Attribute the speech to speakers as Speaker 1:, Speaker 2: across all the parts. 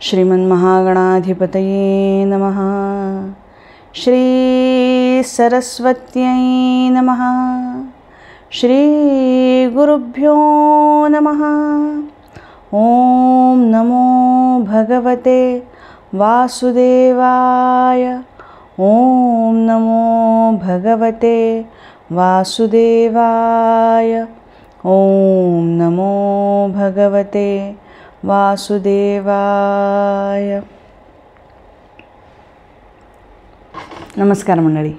Speaker 1: श्रीमन्महागणाधिपतये नमः। श्री सरस्वत्यै नमः। श्री गुरुभ्यो नमः। ओम नमो भगवते वासुदेवाय। ओम नमो भगवते वासुदेवाय। ओम नमो भगवते वासुदेवाय। नमस्कार मंडळी,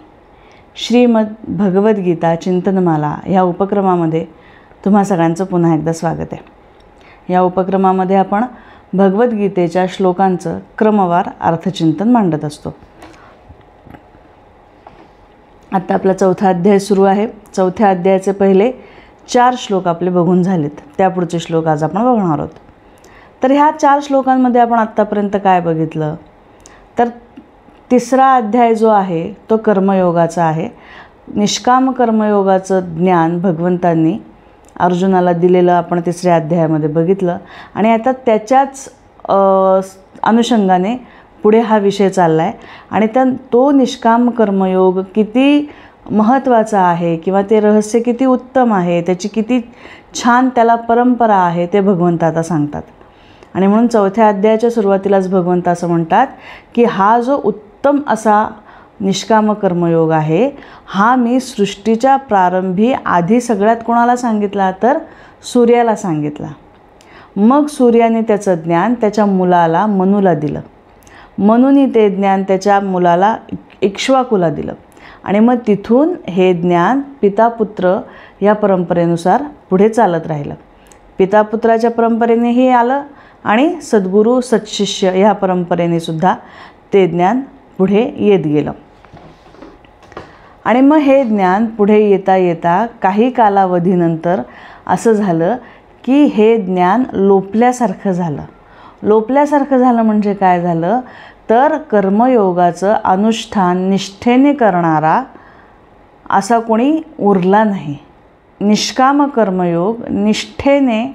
Speaker 1: श्रीमद भगवद्गीता चिंतनमाला या उपक्रमामध्ये तुम्हा सगळ्यांचं पुन्हा एकदा स्वागत आहे। या उपक्रमामध्ये आपण भगवद्गीतेच्या श्लोकांचं क्रमवार अर्थचिंतन मांडत असतो। आता आपला चौथा अध्याय सुरू आहे। चौथ्या अध्यायाचे पहिले 4 श्लोक आपले बघून झालेत, त्यापुढचे श्लोक आज आपण बघणार आहोत। तर ह्या 4 श्लोकांमध्ये आपण आत्तापर्यंत काय बघितलं, तर तिसरा अध्याय जो आहे तो कर्मयोगाचा आहे। निष्काम कर्मयोगाचं ज्ञान भगवंतांनी अर्जुनाला दिलेलं आपण तिसऱ्या अध्यायामध्ये बघितलं आणि आता त्याच्याच अनुषंगाने पुढे हा विषय चालला आहे आणि तो निष्काम कर्मयोग किती महत्त्वाचा आहे किंवा ते रहस्य किती उत्तम आहे, त्याची किती छान त्याला परंपरा आहे ते भगवंत आता सांगतात। आणि म्हणून चौथ्या अध्यायाच्या सुरुवातीलाच भगवंत असं म्हणतात की हा जो उत्तम असा निष्काम कर्मयोग आहे हा मी सृष्टीच्या प्रारंभी आधी सगळ्यात कोणाला सांगितला, तर सूर्याला सांगितला। मग सूर्याने त्याचं ज्ञान त्याच्या मुलाला मनूला दिलं, मनूने ते ज्ञान त्याच्या मुलाला इक्ष्वाकूला दिलं आणि मग तिथून हे ज्ञान पितापुत्र या परंपरेनुसार पुढे चालत राहिलं। पितापुत्राच्या परंपरेने हे आलं आणि सद्गुरू सत्शिष्य ह्या परंपरेने सुद्धा ते ज्ञान पुढे येत गेलं। आणि मग हे ज्ञान पुढे येता येता काही कालावधीनंतर असं झालं की हे ज्ञान लोपल्यासारखं झालं। लोपल्यासारखं झालं म्हणजे काय झालं, तर कर्मयोगाचं अनुष्ठान निष्ठेने करणारा असा कोणी उरला नाही। निष्काम कर्मयोग निष्ठेने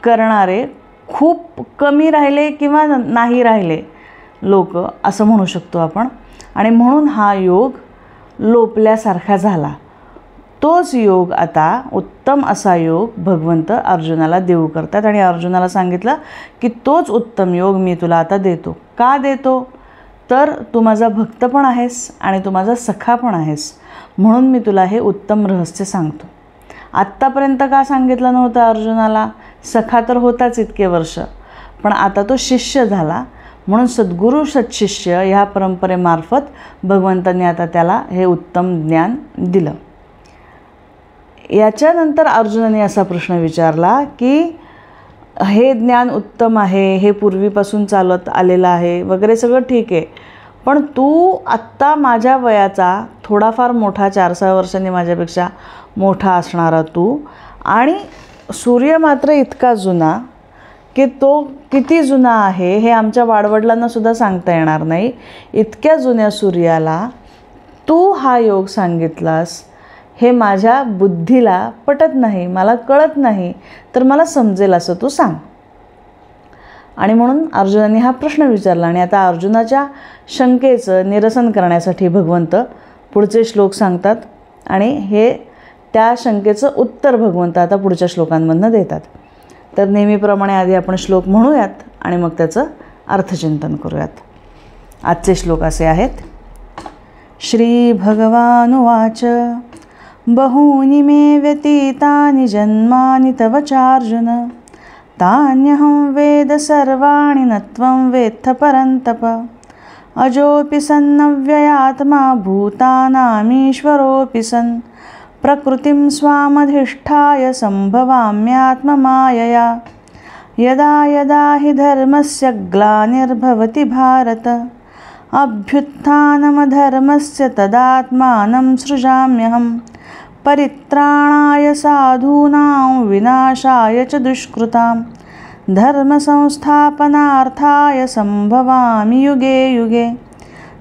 Speaker 1: करणारे खूप कमी राहिले किंवा नाही राहिले लोक, असं म्हणू शकतो आपण। आणि म्हणून हा योग लोपल्यासारखा झाला। तोच योग आता उत्तम असा योग भगवंत अर्जुनाला देऊ करतात आणि अर्जुनाला सांगितलं की तोच उत्तम योग मी तुला आता देतो। का देतो, तर तू माझा भक्त पण आहेस आणि तू माझा सखा पण आहेस, म्हणून मी तुला हे उत्तम रहस्य सांगतो। आत्तापर्यंत का सांगितलं नव्हतं अर्जुनाला, सखा तर होताच इतके वर्ष, पण आता तो शिष्य झाला म्हणून सद्गुरू सत्शिष्य ह्या परंपरेमार्फत भगवंतांनी आता त्याला हे उत्तम ज्ञान दिलं। याच्यानंतर अर्जुनाने असा प्रश्न विचारला की हे ज्ञान उत्तम आहे, हे पूर्वीपासून चालत आलेलं आहे वगैरे सगळं ठीक आहे, पण तू आत्ता माझ्या वयाचा थोडाफार मोठा 4-6 वर्षांनी माझ्यापेक्षा मोठा असणारा तू, आणि सूर्य मात्र इतका जुना की तो किती जुना आहे हे आमच्या वाडवडिलांना सुद्धा सांगता येणार नाही। इतक्या जुन्या सूर्याला तू हा योग सांगितलास हे माझ्या बुद्धीला पटत नाही, मला कळत नाही, तर मला समजेल असं तू सांग। आणि म्हणून अर्जुनाने हा प्रश्न विचारला आणि आता अर्जुनाच्या शंकेचं निरसन करण्यासाठी भगवंत पुढचे श्लोक सांगतात आणि हे त्या शंकेचं उत्तर भगवंत आता पुढच्या श्लोकांमधनं देतात। तर नेहमीप्रमाणे आधी आपण श्लोक म्हणूयात आणि मग त्याचं अर्थचिंतन करूयात। आजचे श्लोक असे आहेत। श्री भगवानुवाच बहूनि मे व्यतीतानि जन्मानि तव चार्जुन तान्यहं वेद सर्वाणि न त्वं वेत्थ परन्तप अजोऽपि सन्नव्ययात्मा भूतानामीश्वरोऽपि सन् प्रकृतिं स्वामधिष्ठाय सम्भवाम्यात्ममायया यदा यदा हि धर्मस्य ग्लानिर्भवति भारत अभ्युत्थानमधर्मस्य तदात्मानं सृजाम्यहं परित्राणाय साधूनां विनाशाय च दुष्कृतां धर्मसंस्थापनार्थाय सम्भवामि युगे युगे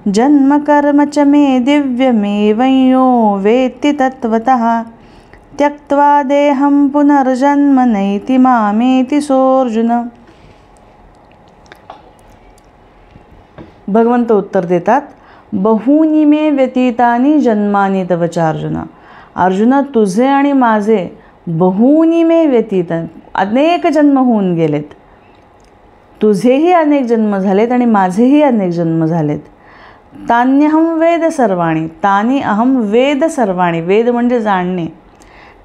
Speaker 1: जन्म कर्म च मे दिव्यमेवं यो वेत्ति तत्त्वतः त्यक्त्वा देहं पुनर्जन्म नैति मामेति सोऽर्जुन। भगवंत उत्तर देतात, बहूनी मे व्यतीतानी जन्मानी तवचा अर्जुन. अर्जुना, तुझे आणि माझे बहूनी मे व्यतीत, अनेक जन्म होऊन गेलेत. तुझेही अनेक जन्म झालेत आणि माझेही अनेक जन्म झालेत. तान्यहम वेद सर्वाणी, तानी अहम वेद सर्वाणी, वेद म्हणजे जाणणे,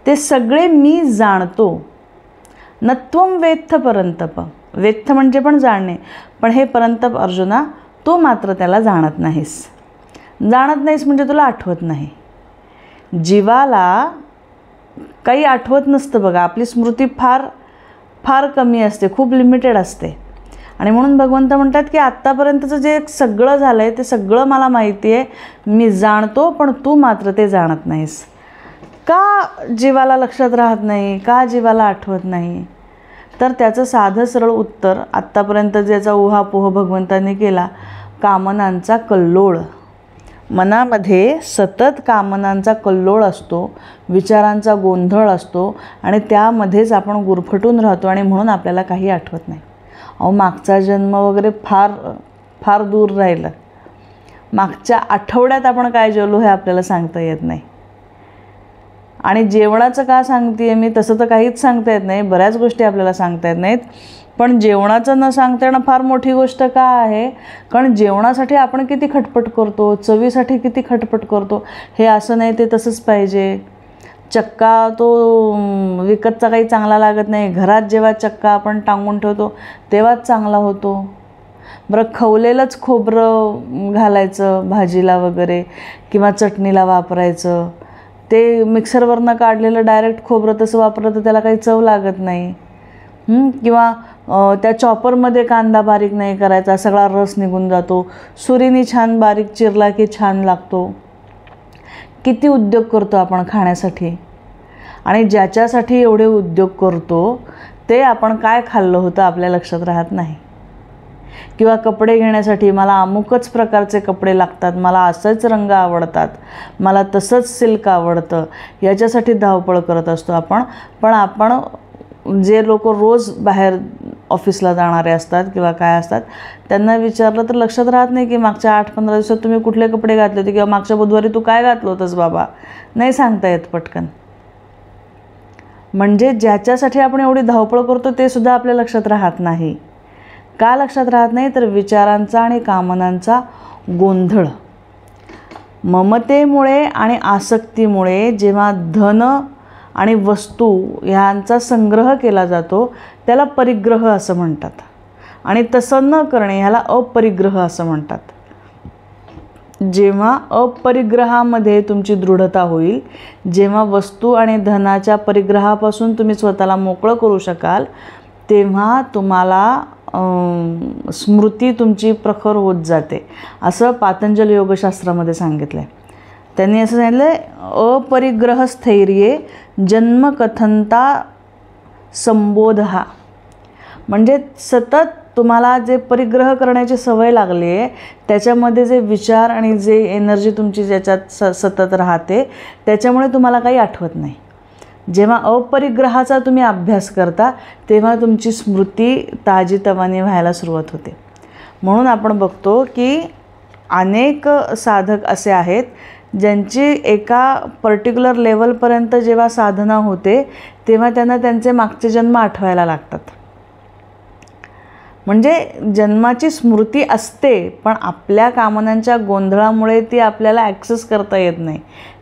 Speaker 1: ते सगळे मी जाणतो. नत्वम वेत्थ परंतप, वेत्थ म्हणजे पण जाणणे, पण हे परंतप अर्जुना तू मात्र त्याला जाणत नाहीस. जाणत नाहीस म्हणजे तुला आठवत नाही. जीवाला काही आठवत नसतं बघा, आपली स्मृती फार फार कमी असते, खूप लिमिटेड असते. आणि म्हणून भगवंत म्हणतात की आत्तापर्यंतचं जे सगळं झालं आहे ते सगळं मला माहिती आहे, मी जाणतो, पण तू मात्र ते जाणत नाहीस. का जीवाला लक्षात राहत नाही, का जीवाला आठवत नाही? तर त्याचं साधं सरळ उत्तर आत्तापर्यंत ज्याचा उहापोह भगवंतांनी केला, कामनांचा कल्लोळ. मनामध्ये सतत कामनांचा कल्लोळ असतो, विचारांचा गोंधळ असतो आणि त्यामध्येच आपण गुरफटून राहतो आणि म्हणून आपल्याला काही आठवत नाही. अहो, मागचा जन्म वगैरे फार फार दूर राहिलं. मागच्या आठवड्यात आपण काय जेवलो हे आपल्याला सांगता येत नाही. आणि जेवणाचं का सांगते आहे मी, तसं तर काहीच सांगता येत नाही, बऱ्याच गोष्टी आपल्याला सांगता येत नाहीत. पण जेवणाचं न सांगता येणं फार मोठी गोष्ट का आहे? कारण जेवणासाठी आपण किती खटपट करतो, चवीसाठी किती खटपट करतो. हे असं नाही ते तसंच पाहिजे. चक्का तो विकतचा काही चांगला लागत नाही, घरात जेव्हा चक्का आपण टांगून ठेवतो तेव्हाच चांगला होतो. बरं, खवलेलंच खोबरं घालायचं भाजीला वगैरे किंवा चटणीला वापरायचं, ते मिक्सरवरनं काढलेलं डायरेक्ट खोबरं तसं वापरलं तर त्याला काही चव लागत नाही. किंवा त्या चॉपरमध्ये कांदा बारीक नाही करायचा, सगळा रस निघून जातो. सुरीने छान बारीक चिरला की छान लागतो. किती उद्योग करतो आपण खाण्यासाठी, आणि ज्याच्यासाठी एवढे उद्योग करतो ते आपण काय खाल्लं होतं आपल्या लक्षात राहत नाही. किंवा कपडे घेण्यासाठी मला अमुकच प्रकारचे कपडे लागतात, मला असेच रंग आवडतात, मला तसंच सिल्क आवडतं, याच्यासाठी धावपळ करत असतो आपण. पण आपण जे लोक रोज बाहेर ऑफिसला जाणारे असतात किंवा काय असतात त्यांना विचारलं तर लक्षात राहत नाही की मागच्या 8-15 दिवसात तुम्ही कुठले कपडे घातले होते किंवा मागच्या बुधवारी तू काय घातलं होतंस बाबा, नाही सांगता येत पटकन. म्हणजे ज्याच्यासाठी आपण एवढी धावपळ करतो ते सुद्धा आपल्या लक्षात राहत नाही. का लक्षात राहत नाही? तर विचारांचा आणि कामनांचा गोंधळ. ममतेमुळे आणि आसक्तीमुळे जेव्हा धन आणि वस्तू ह्यांचा संग्रह केला जातो त्याला परिग्रह असं म्हणतात, आणि तसं न करणे ह्याला अपरिग्रह असं म्हणतात. जेव्हा अपरिग्रहामध्ये तुमची दृढता होईल, जेव्हा वस्तू आणि धनाच्या परिग्रहापासून तुम्ही स्वतःला मोकळं करू शकाल, तेव्हा तुम्हाला स्मृती तुमची प्रखर होत जाते, असं पातंजल योगशास्त्रामध्ये सांगितलं आहे. त्यांनी असं सांगितलं आहे, अपरिग्रह स्थैर्ये जन्मकथनता संबोधहा. म्हणजे सतत तुम्हाला जे परिग्रह करण्याची सवय लागली आहे त्याच्यामध्ये जे विचार आणि जे एनर्जी तुमची ज्याच्यात सतत राहते त्याच्यामुळे तुम्हाला काही आठवत नाही. जेव्हा अपरिग्रहाचा तुम्ही अभ्यास करता तेव्हा तुमची स्मृती ताजीतवानी व्हायला सुरुवात होते. म्हणून आपण बघतो की अनेक साधक असे आहेत ज्यांची एका पर्टिक्युलर लेवलपर्यंत जेव्हा साधना होते तेव्हा त्यांना त्यांचे मागचे जन्म आठवायला लागतात. म्हणजे जन्माची स्मृती असते पण आपल्या कामनांच्या गोंधळामुळे ती आपल्याला ॲक्सेस करता येत नाही,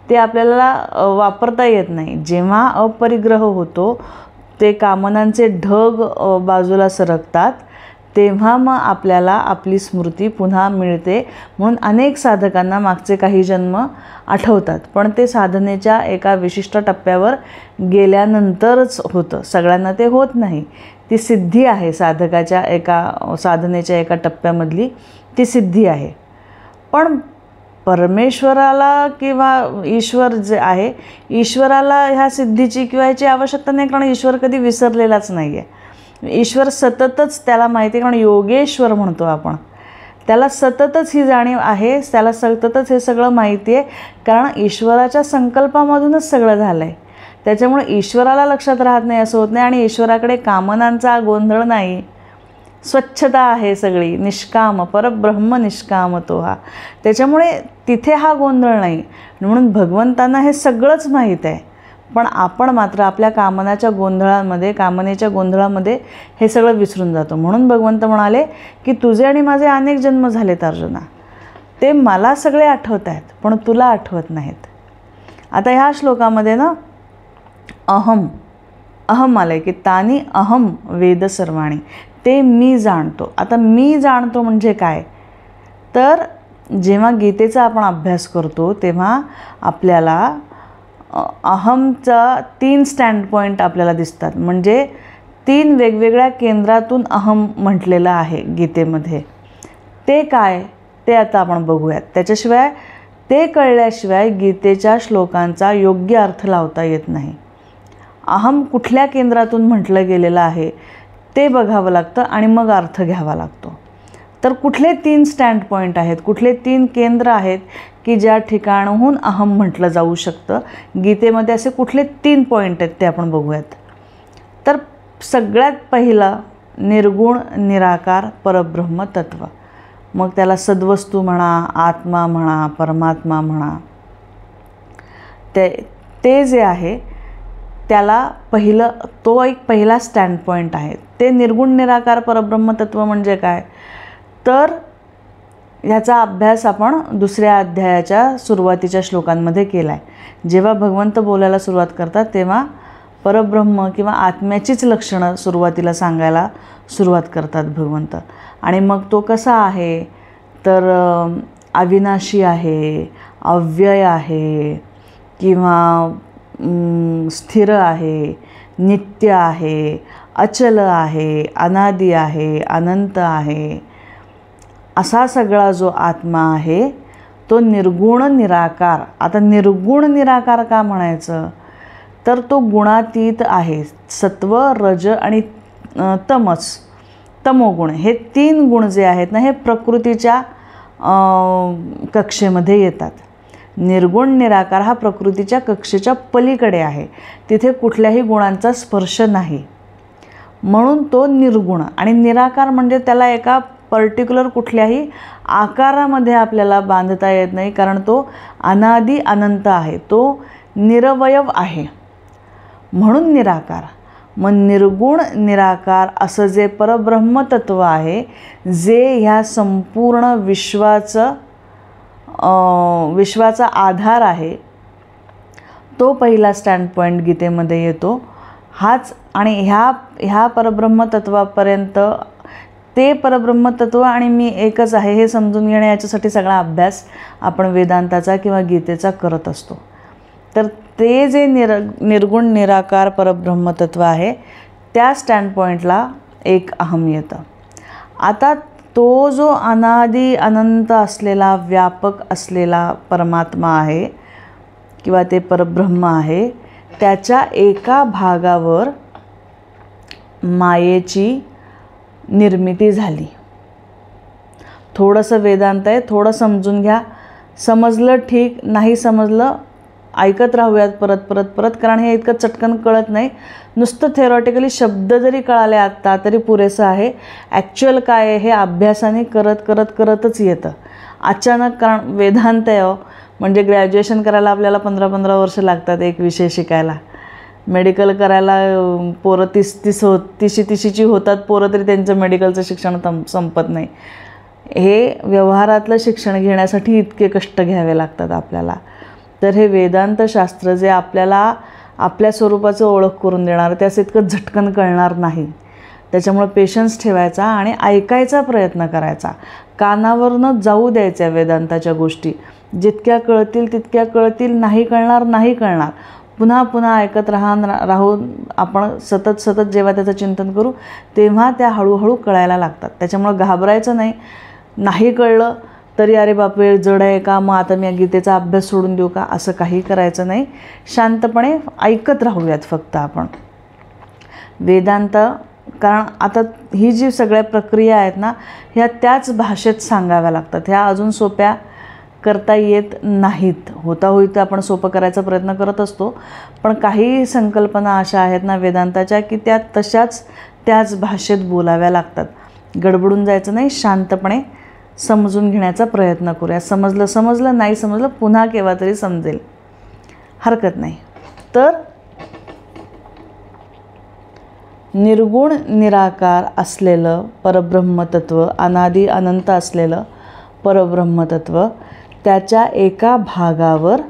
Speaker 1: ते आपल्याला वापरता येत नाही. जेव्हा अपरिग्रह होतो, ते कामनांचे ढग बाजूला सरकतात, तेव्हा मग आपल्याला आपली स्मृती पुन्हा मिळते. म्हणून अनेक साधकांना मागचे काही जन्म आठवतात, पण ते साधनेच्या एका विशिष्ट टप्प्यावर गेल्यानंतरच होतं, सगळ्यांना ते होत नाही. ती सिद्धी आहे साधकाच्या एका साधनेच्या एका टप्प्यामधली ती सिद्धी आहे. पण परमेश्वराला किंवा ईश्वर जे आहे, ईश्वराला ह्या सिद्धीची किंवा ह्याची आवश्यकता नाही, कारण ईश्वर कधी विसरलेलाच नाही आहे. ईश्वर सततच त्याला माहिती आहे, कारण योगेश्वर म्हणतो आपण, त्याला सततच ही जाणीव आहे, त्याला सततच हे सगळं माहिती आहे, कारण ईश्वराच्या संकल्पामधूनच सगळं झालं आहे. त्याच्यामुळे ईश्वराला लक्षात राहत नाही असं होत नाही, आणि ईश्वराकडे कामनांचा गोंधळ नाही. स्वच्छता आहे सगळी, निष्काम, परब्रह्म निष्काम तो हा. त्याच्यामुळे तिथे हा गोंधळ नाही. म्हणून भगवंतांना हे सगळंच माहीत आहे, पण आपण मात्र आपल्या कामनेच्या गोंधळामध्ये हे सगळं विसरून जातो. म्हणून भगवंत म्हणाले की तुझे आणि माझे अनेक जन्म झालेत अर्जुना, ते मला सगळे आठवत आहेत पण तुला आठवत नाहीत. आता ह्या श्लोकामध्ये ना अहम आलं आहे की तानी अहम वेद सर्वाणी, ते मी जाणतो. आता मी जाणतो म्हणजे काय, तर जेव्हा गीतेचा आपण अभ्यास करतो तेव्हा आपल्याला अहमचा 3 स्टँड पॉईंट आपल्याला दिसतात. म्हणजे 3 वेगवेगळ्या केंद्रातून अहम म्हटलेलं आहे गीतेमध्ये. ते काय ते आता आपण बघूयात. त्याच्याशिवाय ते कळल्याशिवाय गीतेच्या श्लोकांचा योग्य अर्थ लावता येत नाही. अहम कुठल्या केंद्रातून म्हटलं गेलेलं आहे ते बघावं लागतं आणि मग अर्थ घ्यावा लागतो. तर कुठले 3 स्टँड पॉईंट आहेत, कुठले 3 केंद्र आहेत की ज्या ठिकाणाहून अहम म्हटलं जाऊ शकतं, गीतेमध्ये असे कुठले 3 पॉईंट आहेत ते आपण बघूयात. तर सगळ्यात पहिलं निर्गुण निराकार परब्रह्म तत्व. मग त्याला सद्वस्तू म्हणा, आत्मा म्हणा, परमात्मा म्हणा, ते जे आहे त्याला तो एक पहिला स्टँड पॉईंट आहे. ते निर्गुण निराकार परब्रह्म तत्व म्हणजे काय, तर ह्याचा अभ्यास आपण 2ऱ्या अध्यायाच्या सुरुवातीच्या श्लोकांमध्ये केला आहे. जेव्हा भगवंत बोलायला सुरुवात करतात तेव्हा परब्रह्म किंवा आत्म्याचीच लक्षणं सुरुवातीला सांगायला सुरुवात करतात भगवंत. आणि मग तो कसा आहे, तर अविनाशी आहे, अव्यय आहे, किंवा स्थिर आहे, नित्य आहे, अचल आहे, अनादि आहे, अनंत आहे, असा सगळा जो आत्मा आहे तो निर्गुण निराकार. आता निर्गुण निराकार का म्हणायचं, तर तो गुणातीत आहे. सत्व, रज आणि तमोगुण हे 3 गुण जे आहेत ना हे प्रकृतीच्या कक्षेमध्ये येतात. निर्गुण निराकार हा प्रकृतीच्या कक्षेच्या पलीकडे आहे, तिथे कुठल्याही गुणांचा स्पर्श नाही, म्हणून तो निर्गुण. आणि निराकार म्हणजे त्याला एका पर्टिक्युलर कुठल्याही आकारामध्ये आपल्याला बांधता येत नाही, कारण तो अनादि अनंत आहे, तो निरवयव आहे, म्हणून निराकार. मग निर्गुण निराकार असं जे परब्रह्म तत्व आहे, जे ह्या संपूर्ण विश्वाचा आधार आहे, तो पहिला स्टँड पॉईंट गीतेमध्ये येतो. हाच आणि ह्या परब्रह्म तत्वापर्यंत ते परब्रह्म तत्व आणि मी एकच आहे हे समजून घेणे, याच्यासाठी सगळा अभ्यास आपण वेदांताचा किंवा गीतेचा करत असतो. तर ते जे निर्गुण निराकार परब्रह्म तत्व आहे त्या स्टँड पॉईंटला एक अहम येतं. आता तो जो अनादि अनंत असलेला, व्यापक असलेला परमात्मा आहे किंवा ते परब्रह्म आहे, त्याच्या एका भागावर मायेची निर्मिती झाली. थोडंसं वेदांत आहे, थोडं समजून घ्या. समजलं ठीक, नाही समजलं ऐकत राहूयात परत, कारण हे इतकं चटकन कळत नाही. नुसतं थेरॉटिकली शब्द जरी कळाले आत्ता तरी पुरेसं आहे. ॲक्च्युअल काय आहे हे अभ्यासाने करतच येतं. अचानक, कारण वेदांत आहे म्हणजे ग्रॅज्युएशन करायला आपल्याला 15-15 वर्ष लागतात एक विषय शिकायला. मेडिकल करायला पोरं 30-30ची होतात पोरं, तरी त्यांचं मेडिकलचं शिक्षण संपत नाही. हे व्यवहारातलं शिक्षण घेण्यासाठी इतके कष्ट घ्यावे लागतात आपल्याला. तर हे वेदांत शास्त्र जे आपल्याला आपल्या स्वरूपाचं ओळख करून देणार, त्याचं इतकं झटकन कळणार नाही. त्याच्यामुळे पेशन्स ठेवायचा आणि ऐकायचा प्रयत्न करायचा. कानावरनं जाऊ द्यायच्या वेदांताच्या गोष्टी. जितक्या कळतील तितक्या कळतील, नाही कळणार. पुन्हा ऐकत राहून आपण सतत जेव्हा त्याचं चिंतन करू तेव्हा त्या हळूहळू कळायला लागतात. त्याच्यामुळे घाबरायचं नाही कळलं तरी अरे बापरे जड आहे का, मग आता मी गीतेचा अभ्यास सोडून देऊ का, असं काही करायचं नाही. शांतपणे ऐकत राहूयात फक्त आपण वेदांत. कारण आता ही जी सगळ्या प्रक्रिया आहेत ना, ह्या त्याच भाषेत सांगाव्या लागतात. ह्या अजून सोप्या करता येत नाहीत. होता आपण सोपं करायचा प्रयत्न करत असतो, पण काही संकल्पना अशा आहेत ना वेदांताच्या की त्या तशाच त्याच भाषेत बोलाव्या लागतात. गडबडून जायचं नाही, शांतपणे समजून घेण्याचा प्रयत्न करूया. समजलं नाही समजलं पुन्हा केव्हा तरी समजेल, हरकत नाही. तर निर्गुण निराकार असलेलं परब्रह्मतत्व, अनादी अनंत असलेलं परब्रह्मतत्व, त्याच्या एका भागावर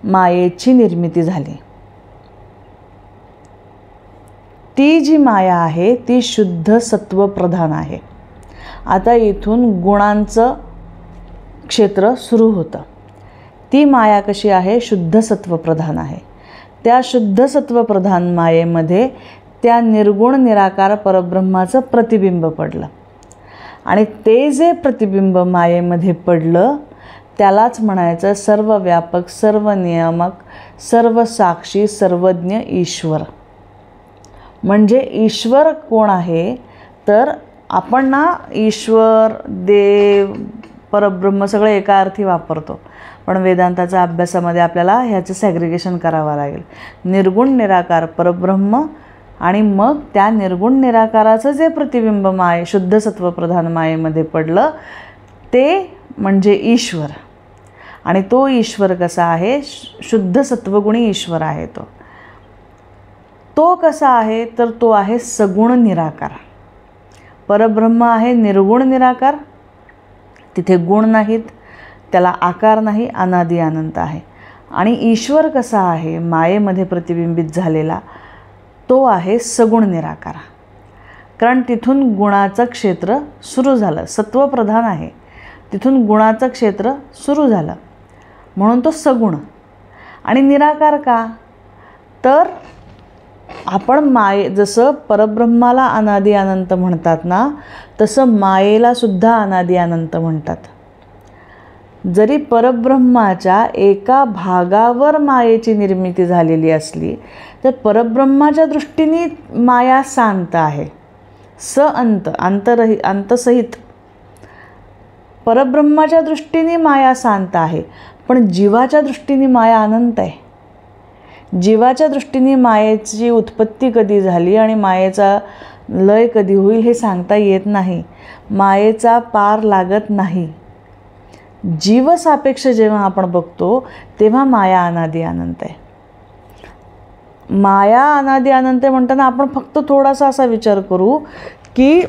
Speaker 1: मायेची निर्मिती झाली. ती जी माया आहे ती शुद्ध सत्वप्रधान आहे. आता इथून गुणांचं क्षेत्र सुरू होतं. ती माया कशी आहे? शुद्ध सत्वप्रधान आहे. त्या शुद्ध सत्वप्रधान मायेमध्ये त्या निर्गुण निराकार परब्रह्माचं प्रतिबिंब पडलं आणि ते जे प्रतिबिंब मायेमध्ये पडलं त्यालाच म्हणायचं सर्वव्यापक, सर्वनियामक, सर्वसाक्षी, सर्वज्ञ ईश्वर. म्हणजे ईश्वर कोण आहे? तर आपण ना ईश्वर, देव, परब्रह्म सगळे एका अर्थी वापरतो, पण वेदांताच्या अभ्यासामध्ये आपल्याला ह्याचं सॅग्रिगेशन करावं लागेल. निर्गुण निराकार परब्रह्म आणि मग त्या निर्गुण निराकाराचं जे प्रतिबिंब माये, शुद्ध सत्वप्रधान मायेमध्ये पडलं ते म्हणजे ईश्वर. आणि तो ईश्वर कसा आहे? शुद्ध सत्वगुणी ईश्वर आहे. तो कसा आहे? तर तो आहे सगुण निराकार. परब्रह्म आहे निर्गुण निराकार, तिथे गुण नाहीत, त्याला आकार नाही, अनादी अनंत आहे. आणि ईश्वर कसा आहे? मायेमध्ये प्रतिबिंबित झालेला, तो आहे सगुण निराकार. कारण तिथून गुणाचं क्षेत्र सुरू झालं, सत्वप्रधान आहे, तिथून गुणाचं क्षेत्र सुरू झालं म्हणून तो सगुण. आणि निराकार का? तर आपण जसं परब्रह्माला अनादी अनंत म्हणतात ना, तसं मायेला सुद्धा अनादी अनंत म्हणतात. जरी परब्रह्माच्या एका भागावर मायेची निर्मिती झालेली असली तर परब्रह्माच्या दृष्टीने माया शांत आहे, अंत, अंतसहित परब्रह्माच्या दृष्टीने माया शांत आहे. पण जीवाच्या दृष्टीने माया अनंत आहे. जीवाच्या दृष्टीने मायेची उत्पत्ती कधी झाली आणि मायेचा लय कधी होईल हे सांगता येत नाही. मायेचा पार लागत नाही. जीवसापेक्ष जेव्हा आपण बघतो तेव्हा माया अनादी अनंत आहे. माया अनादी अनंत म्हणताना आपण फक्त थोडासा असा विचार करू की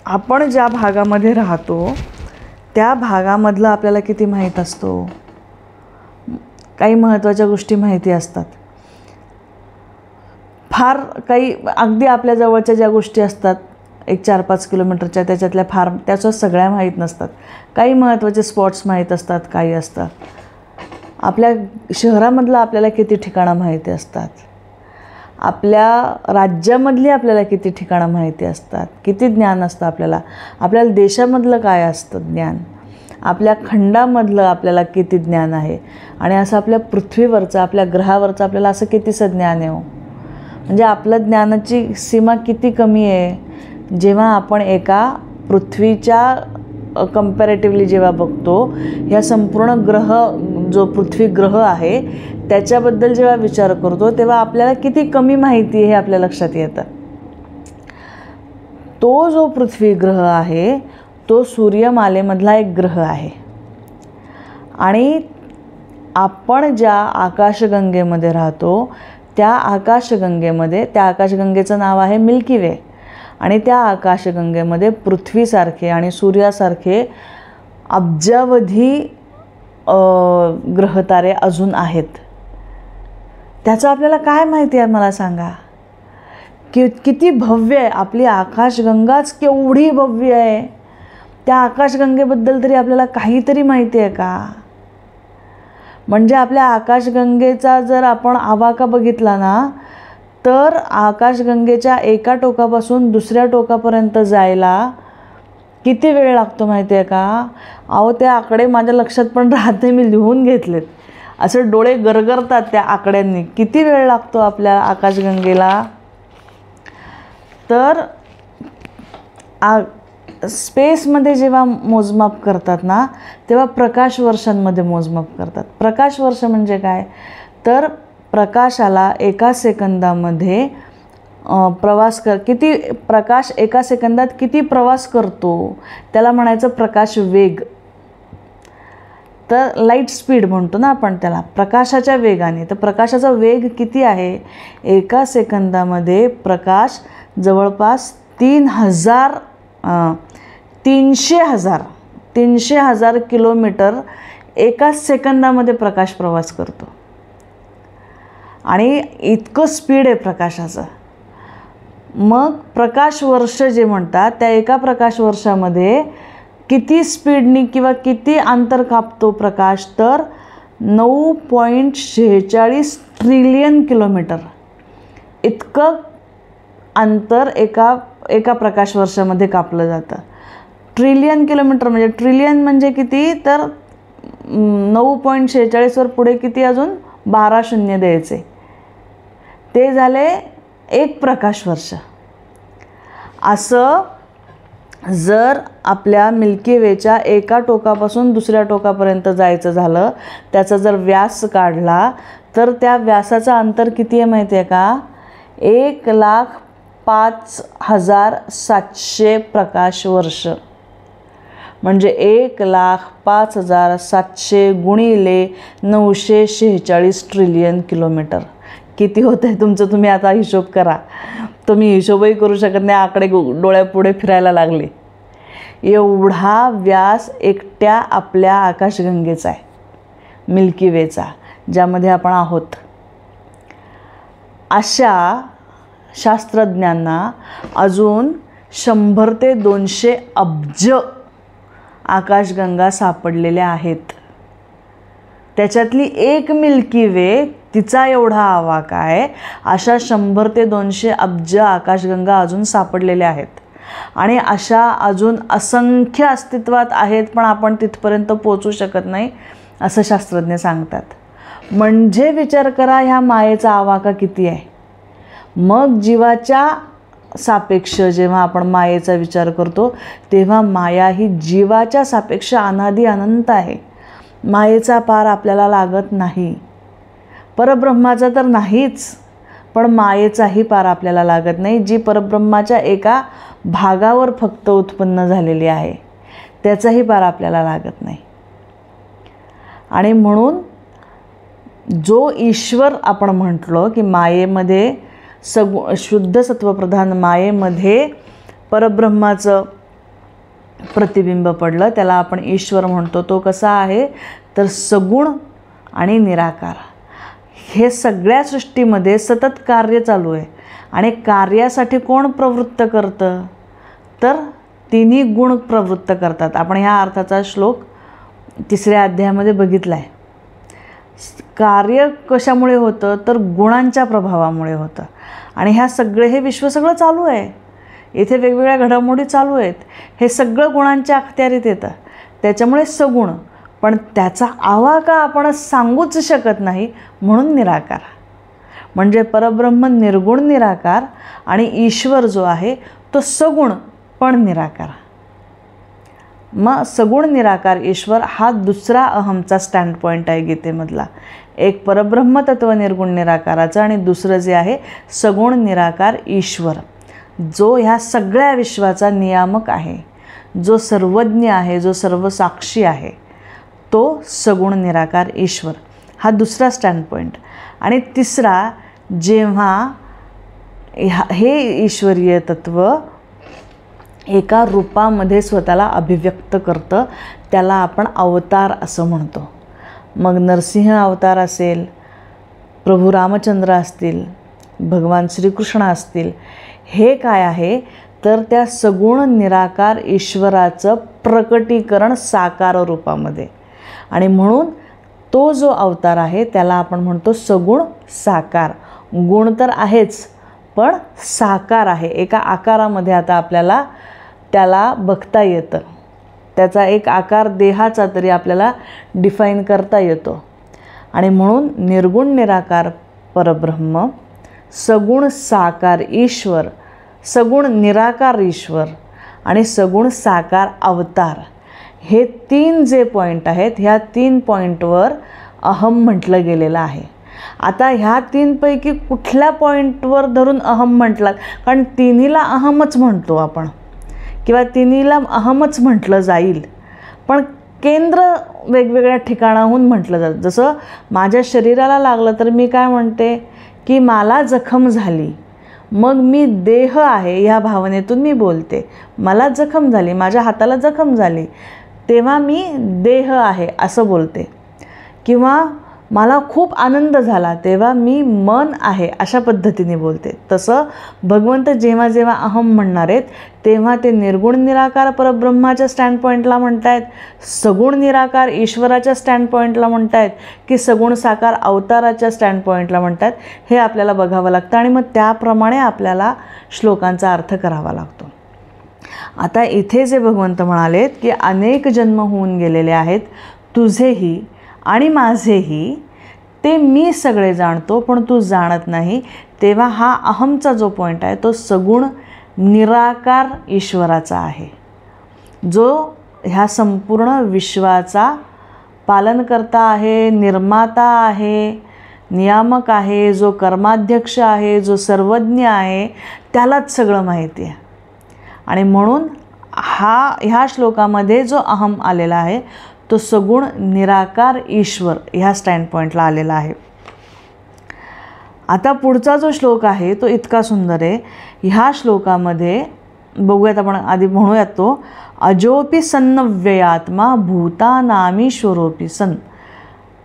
Speaker 1: आपण ज्या भागामध्ये राहतो त्या भागामधलं आपल्याला किती माहीत असतो. काही महत्त्वाच्या गोष्टी माहिती असतात, फार काही अगदी आपल्या जवळच्या ज्या गोष्टी असतात 1-4-5 किलोमीटरच्या त्याच्यातल्या फार त्याच्या सगळ्या माहीत नसतात. काही महत्त्वाचे स्पॉट्स माहीत असतात, काही असतात. आपल्या शहरामधलं आपल्याला किती ठिकाणं माहिती असतात, आपल्या राज्यामधली आपल्याला किती ठिकाणं माहिती असतात, किती ज्ञान असतं आपल्याला. आपल्याला देशामधलं काय असतं ज्ञान, आपल्या खंडामधलं आपल्याला किती ज्ञान आहे, आणि असं आपल्या पृथ्वीवरचं, आपल्या ग्रहावरचं आपल्याला असं कितीसं ज्ञान आहे. म्हणजे आपलं ज्ञानाची सीमा किती कमी आहे. जेव्हा आपण एका पृथ्वीच्या कंपॅरेटिव्हली जेव्हा बघतो, ह्या संपूर्ण ग्रह जो पृथ्वी ग्रह आहे त्याच्याबद्दल जेव्हा विचार करतो तेव्हा आपल्याला किती कमी माहिती आहे हे आपल्या लक्षात येतं. तो जो पृथ्वी ग्रह आहे तो सूर्यमालेमधला एक ग्रह आहे. आणि आपण ज्या आकाशगंगेमध्ये राहतो त्या आकाशगंगेमध्ये, त्या आकाशगंगेचं नाव आहे मिल्की वे, आणि त्या आकाशगंगेमध्ये पृथ्वीसारखे आणि सूर्यासारखे अब्जावधी ग्रहतारे अजून आहेत. त्याचं आपल्याला काय माहिती आहे मला सांगा. किती भव्य आहे आपली आकाशगंगाच, केवढी भव्य आहे. त्या आकाशगंगेबद्दल तरी आपल्याला काहीतरी माहिती आहे का? म्हणजे आपल्या आकाशगंगेचा जर आपण आवाका बघितला ना तर आकाशगंगेच्या एका टोकापासून दुसऱ्या टोकापर्यंत जायला किती वेळ लागतो माहिती आहे का? अहो ते आकडे माझ्या लक्षात पण राहत नाही, मी लिहून घेतलेत. असं डोळे गरगरतात त्या आकड्यांनी. किती वेळ लागतो आपल्या आकाशगंगेला. तर स्पेसमध्ये जेव्हा मोजमाप करतात ना तेव्हा प्रकाश वर्षांमध्ये मोजमाप करतात. प्रकाश वर्ष म्हणजे काय? तर प्रकाशाला एका सेकंदामध्ये किती प्रकाश एका सेकंदात किती प्रवास करतो त्याला म्हणायचं प्रकाश वेग. तर लाईट स्पीड म्हणतो ना आपण त्याला, प्रकाशाच्या वेगाने. तर प्रकाशाचा वेग किती आहे? एका सेकंदामध्ये प्रकाश जवळपास 300,000 किलोमीटर एका सेकंदामध्ये प्रकाश प्रवास करतो. आणि इतकं स्पीड आहे प्रकाशाचं. मग प्रकाश वर्ष जे म्हणतात, त्या एका प्रकाश वर्षामध्ये किती स्पीडनी किंवा किती अंतर कापतो प्रकाश? तर 9.46 ट्रिलियन किलोमीटर इतकं अंतर एका प्रकाश वर्षामध्ये कापलं जातं. ट्रिलियन किलोमीटर म्हणजे ट्रिलियन म्हणजे किती? तर 9.46 वर पुढे किती अजून 12 शून्य द्यायचे, ते झाले 1 प्रकाश वर्ष. असं जर आपल्या मिल्की वेच्या एका टोकापासून दुसऱ्या टोकापर्यंत जायचं झालं, त्याचा जर व्यास काढला, तर त्या व्यासाचं अंतर किती आहे माहिती आहे का? 1,05,700 प्रकाश वर्ष. म्हणजे 1,05,700 गुणिले 946 ट्रिलियन किलोमीटर किती होतं आहे तुमचं? तुम्ही आता हिशोब करा. तुम्ही हिशोबही करू शकत नाही, आकडे डोळ्यापुढे फिरायला लागले. एवढा व्यास एकट्या आपल्या आकाशगंगेचा आहे, मिल्की वेचा, ज्यामध्ये आपण आहोत. अशा शास्त्रज्ञांना अजून 100 ते 200 अब्ज आकाशगंगा सापडलेल्या आहेत. त्याच्यातली एक मिल्की वे, तिचा एवढा आवाका आहे. अशा 100 ते 200 अब्ज आकाशगंगा अजून सापडलेल्या आहेत. आणि अशा अजून असंख्य अस्तित्वात आहेत, पण आपण तिथपर्यंत पोचू शकत नाही असं शास्त्रज्ञ सांगतात. म्हणजे विचार करा ह्या मायेचा आवाका किती आहे. मग जीवाच्या सापेक्ष जेव्हा आपण मायेचा विचार करतो, तेव्हा माया ही जीवाच्या सापेक्ष अनादी अनंत आहे. मायेचा पार आपल्याला लागत नाही. परब्रह्माचा तर नाहीच, पण मायेचाही पार आपल्याला लागत नाही, जी परब्रह्माच्या एका भागावर फक्त उत्पन्न झालेली आहे. त्याचाही पार आपल्याला लागत नाही. आणि म्हणून जो ईश्वर आपण म्हटलो की मायेमध्ये शुद्ध सत्वप्रधान मायेमध्ये परब्रह्माचं प्रतिबिंब पडलं, त्याला आपण ईश्वर म्हणतो. तो कसा आहे? तर सगुण आणि निराकार. हे सगळ्या सृष्टीमध्ये सतत कार्य चालू आहे. आणि कार्यासाठी कोण प्रवृत्त करतं? तर तिन्ही गुण प्रवृत्त करतात. आपण ह्या अर्थाचा श्लोक 3ऱ्या अध्यायामध्ये बघितला आहे. कार्य कशामुळे होतं? तर गुणांच्या प्रभावामुळे होतं. आणि हे विश्व सगळं चालू आहे. इथे वेगवेगळ्या घडामोडी चालू आहेत. हे सगळं गुणांच्या अखत्यारीत येतं. त्याच्यामुळे सगुण. पण त्याचा आवाका आपण सांगूच शकत नाही, म्हणून निराकार. म्हणजे परब्रह्म निर्गुण निराकार आणि ईश्वर जो आहे तो सगुण पण निराकार. मग सगुण निराकार ईश्वर हा दुसरा अहमचा स्टँड पॉईंट आहे गीतेमधला. एक परब्रह्म तत्व निर्गुण निराकाराचं आणि दुसरं जे आहे सगुण निराकार ईश्वर, जो ह्या सगळ्या विश्वाचा नियामक आहे, जो सर्वज्ञ आहे, जो सर्वसाक्षी आहे, तो सगुण निराकार ईश्वर. हा दुसरा स्टँड पॉईंट. आणि तिसरा, जेव्हा हे ईश्वरीय तत्व एका रूपामध्ये स्वतःला अभिव्यक्त करतं, त्याला आपण अवतार असं म्हणतो. मग नरसिंह अवतार असेल, प्रभू रामचंद्र असतील, भगवान श्रीकृष्ण असतील, हे काय आहे तर त्या सगुण निराकार ईश्वराचं प्रकटीकरण साकार रूपामध्ये. आणि म्हणून तो जो अवतार आहे त्याला आपण म्हणतो सगुण साकार. गुण तर आहेच, पण साकार आहे. एका आकारामध्ये आता आपल्याला त्याला बघता येतं. त्याचा एक आकार देहाचा तरी आपल्याला डिफाईन करता येतो. आणि म्हणून निर्गुण निराकार परब्रह्म, सगुण साकार ईश्वर, सगुण निराकार ईश्वर आणि सगुण साकार अवतार, हे 3 जे पॉईंट आहेत, ह्या 3 पॉईंटवर अहम म्हटलं गेलेलं आहे. आता ह्या तीनपैकी कुठल्या पॉईंटवर धरून अहम म्हटलात, कारण तिन्हीला अहमच म्हणतो आपण किंवा तिन्हीला अहमच म्हटलं जाईल, पण केंद्र वेगवेगळ्या ठिकाणाहून म्हटलं जातं. जसं माझ्या शरीराला लागलं तर मी काय म्हणते की मला जखम झाली, मग मी देह आहे ह्या भावनेतून मी बोलते. मला जखम झाली, माझ्या हाताला जखम झाली, तेव्हा मी देह आहे असं बोलते. किंवा मला खूप आनंद झाला, तेव्हा मी मन आहे अशा पद्धतीने बोलते. तसं भगवंत जेव्हा जेव्हा अहम म्हणणार आहेत तेव्हा ते निर्गुण निराकार परब्रह्माच्या स्टँड पॉईंटला म्हणतायत, सगुण निराकार ईश्वराच्या स्टँड पॉईंटला म्हणतायत, की सगुण साकार अवताराच्या स्टँड पॉईंटला म्हणतात, हे आपल्याला बघावं लागतं आणि मग त्याप्रमाणे आपल्याला श्लोकांचा अर्थ करावा लागतो. आता इथे जे भगवंत म्हणालेत की अनेक जन्म होऊन गेलेले आहेत तुझेही आणि माझेही, ते मी सगळे जाणतो पण तू जाणत नाही. तेव्हा हा अहमचा जो पॉईंट आहे तो सगुण निराकार ईश्वराचा आहे, जो ह्या संपूर्ण विश्वाचा पालनकर्ता आहे, निर्माता आहे, नियामक आहे, जो कर्माध्यक्ष आहे, जो सर्वज्ञ आहे, त्यालाच सगळं माहिती आहे. आणि म्हणून ह्या श्लोकामध्ये जो अहम आलेला आहे तो सगुण निराकार ईश्वर ह्या स्टँड पॉईंटला आलेला आहे. आता पुढचा जो श्लोक आहे तो इतका सुंदर आहे. ह्या श्लोकामध्ये बघूयात आपण, आधी म्हणूयात तो अजोपी सन्नव्ययात्मा भूतानामीश्वरोपी सन,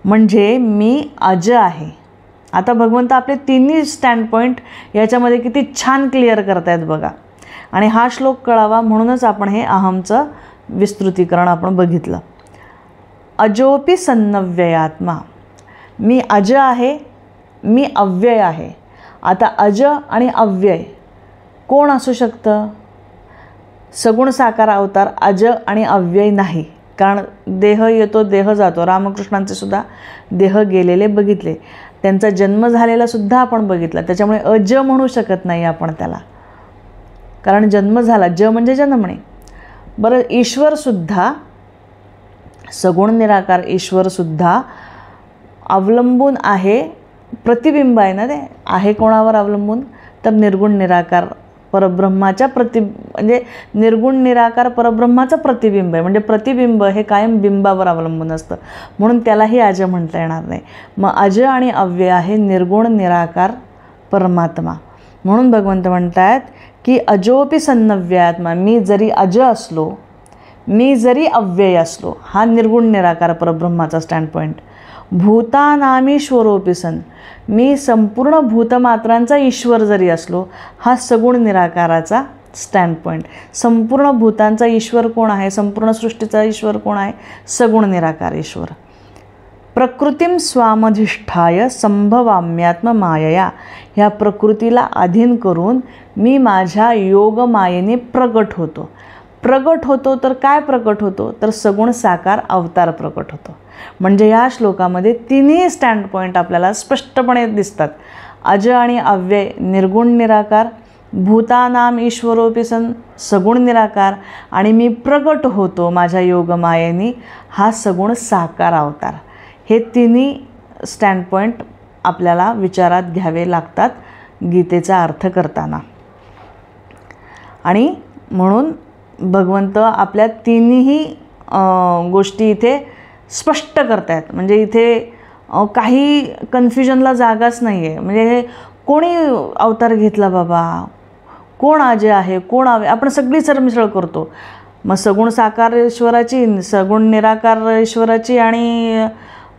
Speaker 1: म्हणजे मी अज आहे. आता भगवंत आपले तिन्ही स्टँड पॉईंट याच्यामध्ये किती छान क्लिअर करतायत बघा. आणि हा श्लोक कळावा म्हणूनच आपण हे अहमचं विस्तृतीकरण आपण बघितलं. अजोपी सन्नव्ययात्मा, मी अज आहे, मी अव्यय आहे. आता अज आणि अव्यय कोण असू शकतं? सगुण साकार अवतार अज आणि अव्यय नाही, कारण देह येतो देह जातो. रामकृष्णांचे सुद्धा देह गेलेले बघितले, त्यांचा जन्म झालेला सुद्धा आपण बघितला. त्याच्यामुळे अज म्हणू शकत नाही आपण त्याला, कारण जन्म झाला, ज म्हणजे जन्मणे. बरं, ईश्वरसुद्धा सगुण निराकार ईश्वरसुद्धा अवलंबून आहे, प्रतिबिंब आहे ना, ते आहे कोणावर अवलंबून? तर निर्गुण निराकार परब्रह्माच्या म्हणजे निर्गुण निराकार परब्रह्माचं प्रतिबिंब आहे. म्हणजे प्रतिबिंब हे कायम बिंबावर अवलंबून असतं, म्हणून त्यालाही अज म्हणता येणार नाही. मग अज आणि अव्यय आहे निर्गुण निराकार परमात्मा. म्हणून भगवंत म्हणतात की अजोपी सन्नव्ययात्मा, मी जरी अज असलो, मी जरी अव्यय असलो, हा निर्गुण निराकार परब्रह्माचा स्टँड पॉईंट. भूतानामीश्वरोपी सन, मी संपूर्ण भूतमात्रांचा ईश्वर जरी असलो, हा सगुण निराकाराचा स्टँड पॉईंट. संपूर्ण भूतांचा ईश्वर कोण आहे? संपूर्ण सृष्टीचा ईश्वर कोण आहे? सगुण निराकार ईश्वर. प्रकृतीम स्वामधिष्ठाय संभवाम्यात्म मायया, ह्या प्रकृतीला अधीन करून मी माझ्या योगमायेने प्रगट होतो. प्रगट होतो तर काय प्रकट होतो? तर सगुण साकार अवतार प्रकट होतो. म्हणजे या श्लोकामध्ये तिन्ही स्टँड पॉईंट आपल्याला स्पष्टपणे दिसतात. अज आणि अव्यय निर्गुण निराकार, भूतानाम ईश्वरोपी सन सगुण निराकार, आणि मी प्रगट होतो माझ्या योगमायेनी, हा सगुण साकार अवतार. हे तिन्ही स्टँड पॉईंट आपल्याला विचारात घ्यावे लागतात गीतेचा अर्थ करताना. आणि म्हणून भगवंत आपल्या तिन्ही गोष्टी इथे स्पष्ट करतायत. म्हणजे इथे काही कन्फ्युजनला जागाच नाही आहे. म्हणजे हे कोणी अवतार घेतला बाबा, कोण अज आहे, कोण आपण सगळी सरमिसळ करतो. मग सगुण साकार ईश्वराची, सगुण निराकार ईश्वराची आणि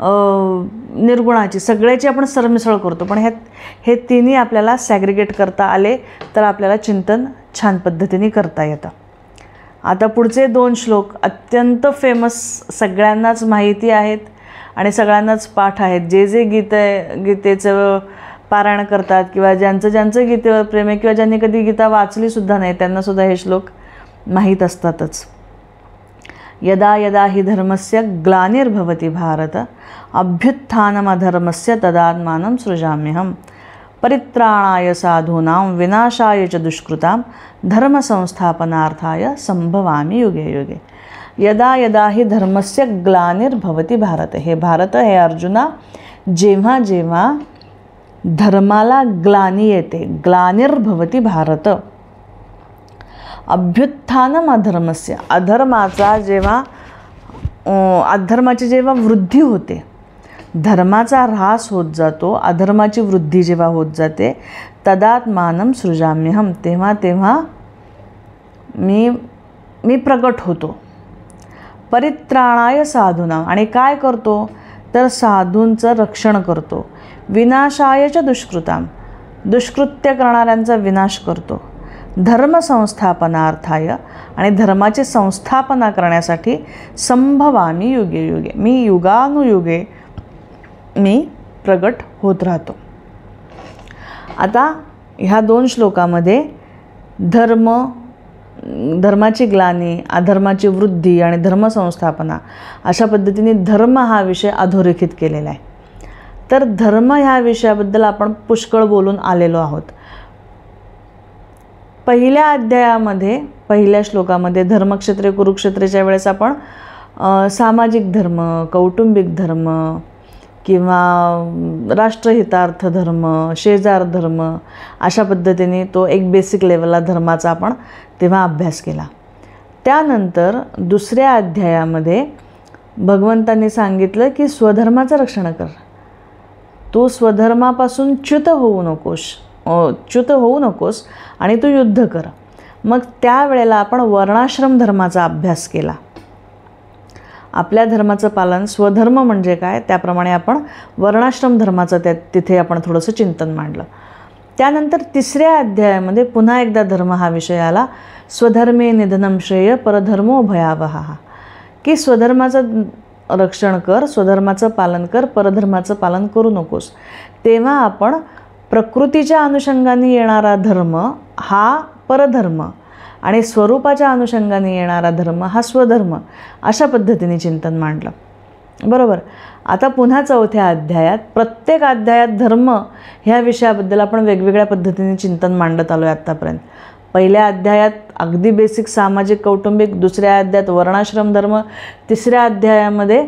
Speaker 1: निर्गुणाची, सगळ्याची आपण सरमिसळ करतो. पण हे तिन्ही आपल्याला सॅग्रिगेट करता आले तर आपल्याला चिंतन छान पद्धतीने करता येतं. आता पुढचे 2 श्लोक अत्यंत फेमस, सगळ्यांनाच माहिती आहेत आणि सगळ्यांनाच पाठ आहेत. जे जे गीतेचं पारायण करतात किंवा ज्यांचं गीतेवर प्रेम आहे किंवा ज्यांनी कधी गीता वाचलीसुद्धा नाही त्यांनासुद्धा हे श्लोक माहीत असतातच. यदा यदा हि धर्मस्य ग्लानिर्भवति भारत अभ्युत्थानमधर्मस्य तदात्मानं सृजाम्यहम् परित्राणाय साधूनां विनाशाय च दुष्कृतां धर्मसंस्थापनार्थाय संभवामि युगे युगे. यदा यदा हि धर्मस्य ग्लानिर्भवति भारत, हे भारत, हे अर्जुना, जेव्हा जेव्हा धर्माला ग्लानी येते, ग्लानिर्भवती भारत, अभ्युत्थानम अधर्मस्य, अधर्माची जेव्हा वृद्धी होते, धर्माचा ह्रास होत जातो, अधर्माची वृद्धी जेव्हा होत जाते, तदात्मानं सृजाम्यहम, तेव्हा तेव्हा मी प्रकट होतो. परित्राणाय साधूनां, आणि काय करतो तर साधूंचं रक्षण करतो. विनाशाय च दुष्कृतां, दुष्कृत्य करणाऱ्यांचा विनाश करतो. धर्मसंस्थापनार्थाय, आणि धर्माची संस्थापना करण्यासाठी संभवामी युगे युगे, मी युगानुयुगे मी प्रगट होत राहतो. आता ह्या 2 श्लोकामध्ये धर्माची ग्लानी, अधर्माची वृद्धी आणि धर्मसंस्थापना अशा पद्धतीने धर्म हा विषय अधोरेखित केलेला आहे. तर धर्म ह्या विषयाबद्दल आपण पुष्कळ बोलून आलेलो आहोत. पहिल्या अध्यायामध्ये, पहिल्या श्लोकामध्ये धर्मक्षेत्रे कुरुक्षेत्रेच्या वेळेस आपण सामाजिक धर्म, कौटुंबिक धर्म किंवा राष्ट्रहितार्थ धर्म, शेजार धर्म अशा पद्धतीने तो एक बेसिक लेवलला धर्माचा आपण तेव्हा अभ्यास केला. त्यानंतर दुसऱ्या अध्यायामध्ये भगवंतांनी सांगितलं की स्वधर्माचं रक्षण कर, तू स्वधर्मापासून च्युत होऊ नकोस आणि तू युद्ध कर. मग त्यावेळेला आपण वर्णाश्रम धर्माचा अभ्यास केला. आपल्या धर्माचं पालन, स्वधर्म म्हणजे काय त्याप्रमाणे आपण वर्णाश्रम धर्माचं तिथे आपण थोडंसं चिंतन मांडलं. त्यानंतर तिसऱ्या अध्यायामध्ये पुन्हा एकदा धर्म हा विषय आला. स्वधर्मे निधनम श्रेय परधर्मो भयावहा, की स्वधर्माचं रक्षण कर, स्वधर्माचं पालन कर, परधर्माचं पालन करू नकोस. तेव्हा आपण प्रकृतीच्या अनुषंगाने येणारा धर्म हा परधर्म आणि स्वरूपाच्या अनुषंगाने येणारा धर्म हा स्वधर्म अशा पद्धतीने चिंतन मांडलं. बरोबर. आता पुन्हा चौथ्या अध्यायात, प्रत्येक अध्यायात धर्म ह्या विषयाबद्दल आपण वेगवेगळ्या पद्धतीने चिंतन मांडत आलो आहे आत्तापर्यंत. पहिल्या अध्यायात अगदी बेसिक सामाजिक कौटुंबिक, दुसऱ्या अध्यायात वर्णाश्रम धर्म, तिसऱ्या अध्यायामध्ये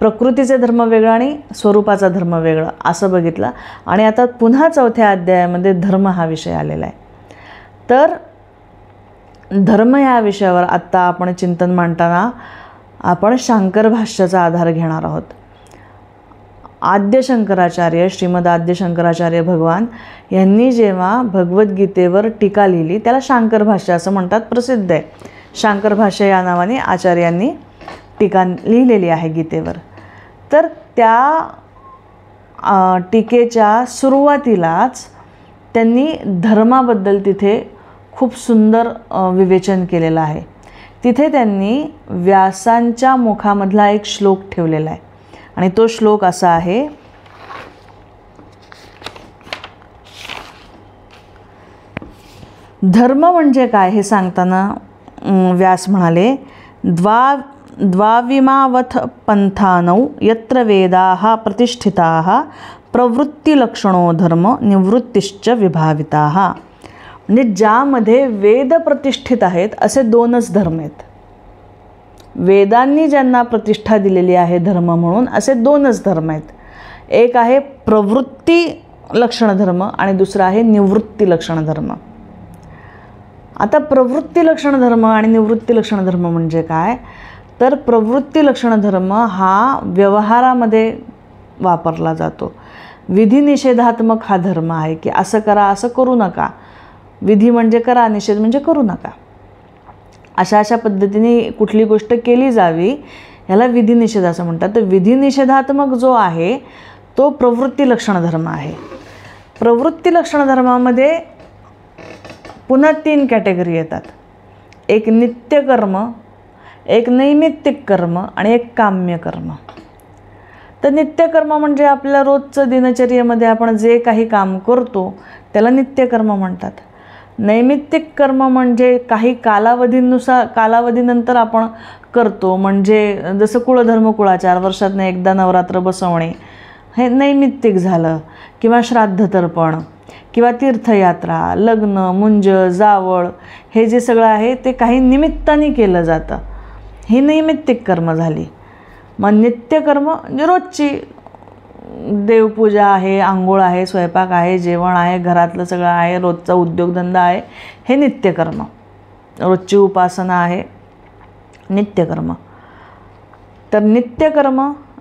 Speaker 1: प्रकृतीचे धर्म वेगळं आणि स्वरूपाचा धर्म वेगळं असं बघितलं. आणि आता पुन्हा चौथ्या अध्यायामध्ये धर्म हा विषय आलेला आहे. तर धर्म ह्या विषयावर आत्ता आपण चिंतन मांडताना आपण शांकर भाष्याचा आधार घेणार आहोत. आद्य शंकराचार्य, श्रीमद आद्य शंकराचार्य भगवान यांनी जेव्हा भगवद्गीतेवर टीका लिहिली त्याला शांकर भाष्य असं म्हणतात, प्रसिद्ध आहे. शांकर भाष्य या नावाने आचार्यांनी टीका लिहिलेली आहे गीतेवर. तर त्या टीकेच्या सुरुवातीलाच त्यांनी धर्माबद्दल तिथे खूप सुंदर विवेचन केलेलं आहे. तिथे त्यांनी व्यासांच्या मुखामधला एक श्लोक ठेवलेला आहे आणि तो श्लोक असा आहे, धर्म म्हणजे काय हे सांगताना व्यास म्हणाले, द्वाविमावथ पंथानौ यत्र वेदाः प्रतिष्ठिताः प्रवृत्तिलक्षणो धर्म निवृत्तिश्च विभाविताः. म्हणजे ज्यामध्ये वेद प्रतिष्ठित आहेत असे 2च धर्म आहेत. वेदांनी ज्यांना प्रतिष्ठा दिलेली आहे धर्म म्हणून असे 2च धर्म आहेत. एक आहे प्रवृत्ती लक्षण धर्म आणि दुसरा आहे निवृत्ती लक्षण धर्म. आता प्रवृत्ती लक्षण धर्म आणि निवृत्ती लक्षण धर्म म्हणजे काय तर प्रवृत्ती लक्षण धर्म हा व्यवहारामध्ये वापरला जातो. विधिनिषेधात्मक हा धर्म आहे की असं करा, असं करू नका. विधी म्हणजे करा, निषेध म्हणजे करू नका. अशा पद्धतीने कुठली गोष्ट केली जावी ह्याला विधिनिषेध असं म्हणतात. तर विधिनिषेधात्मक जो आहे तो प्रवृत्ती लक्षण धर्म आहे. प्रवृत्ती लक्षण धर्मामध्ये पुन्हा 3 कॅटेगरी येतात. एक नित्यकर्म, एक नैमित्तिक कर्म आणि एक काम्य कर्म. तर नित्यकर्म म्हणजे आपल्या रोजचं दिनचर्येमध्ये आपण जे काही काम करतो त्याला नित्यकर्म म्हणतात. नैमित्तिक कर्म म्हणजे काही कालावधीनंतर आपण करतो, म्हणजे जसं कुळधर्म कुळाचार, वर्षातनं एकदा नवरात्र बसवणे हे नैमित्तिक झालं, किंवा श्राद्ध तर्पण किंवा तीर्थयात्रा, लग्न, मुंज, जावळ हे जे सगळं आहे ते काही निमित्ताने केलं जातं, ही नैमित्तिक कर्म झाली. मग नित्यकर्म रोजची देवपूजा आहे, आंघोळ आहे, स्वयंपाक आहे, जेवण आहे, घरातलं सगळं आहे, रोजचा उद्योगधंदा आहे, हे नित्यकर्म. रोजची उपासना आहे, नित्यकर्म. तर नित्यकर्म,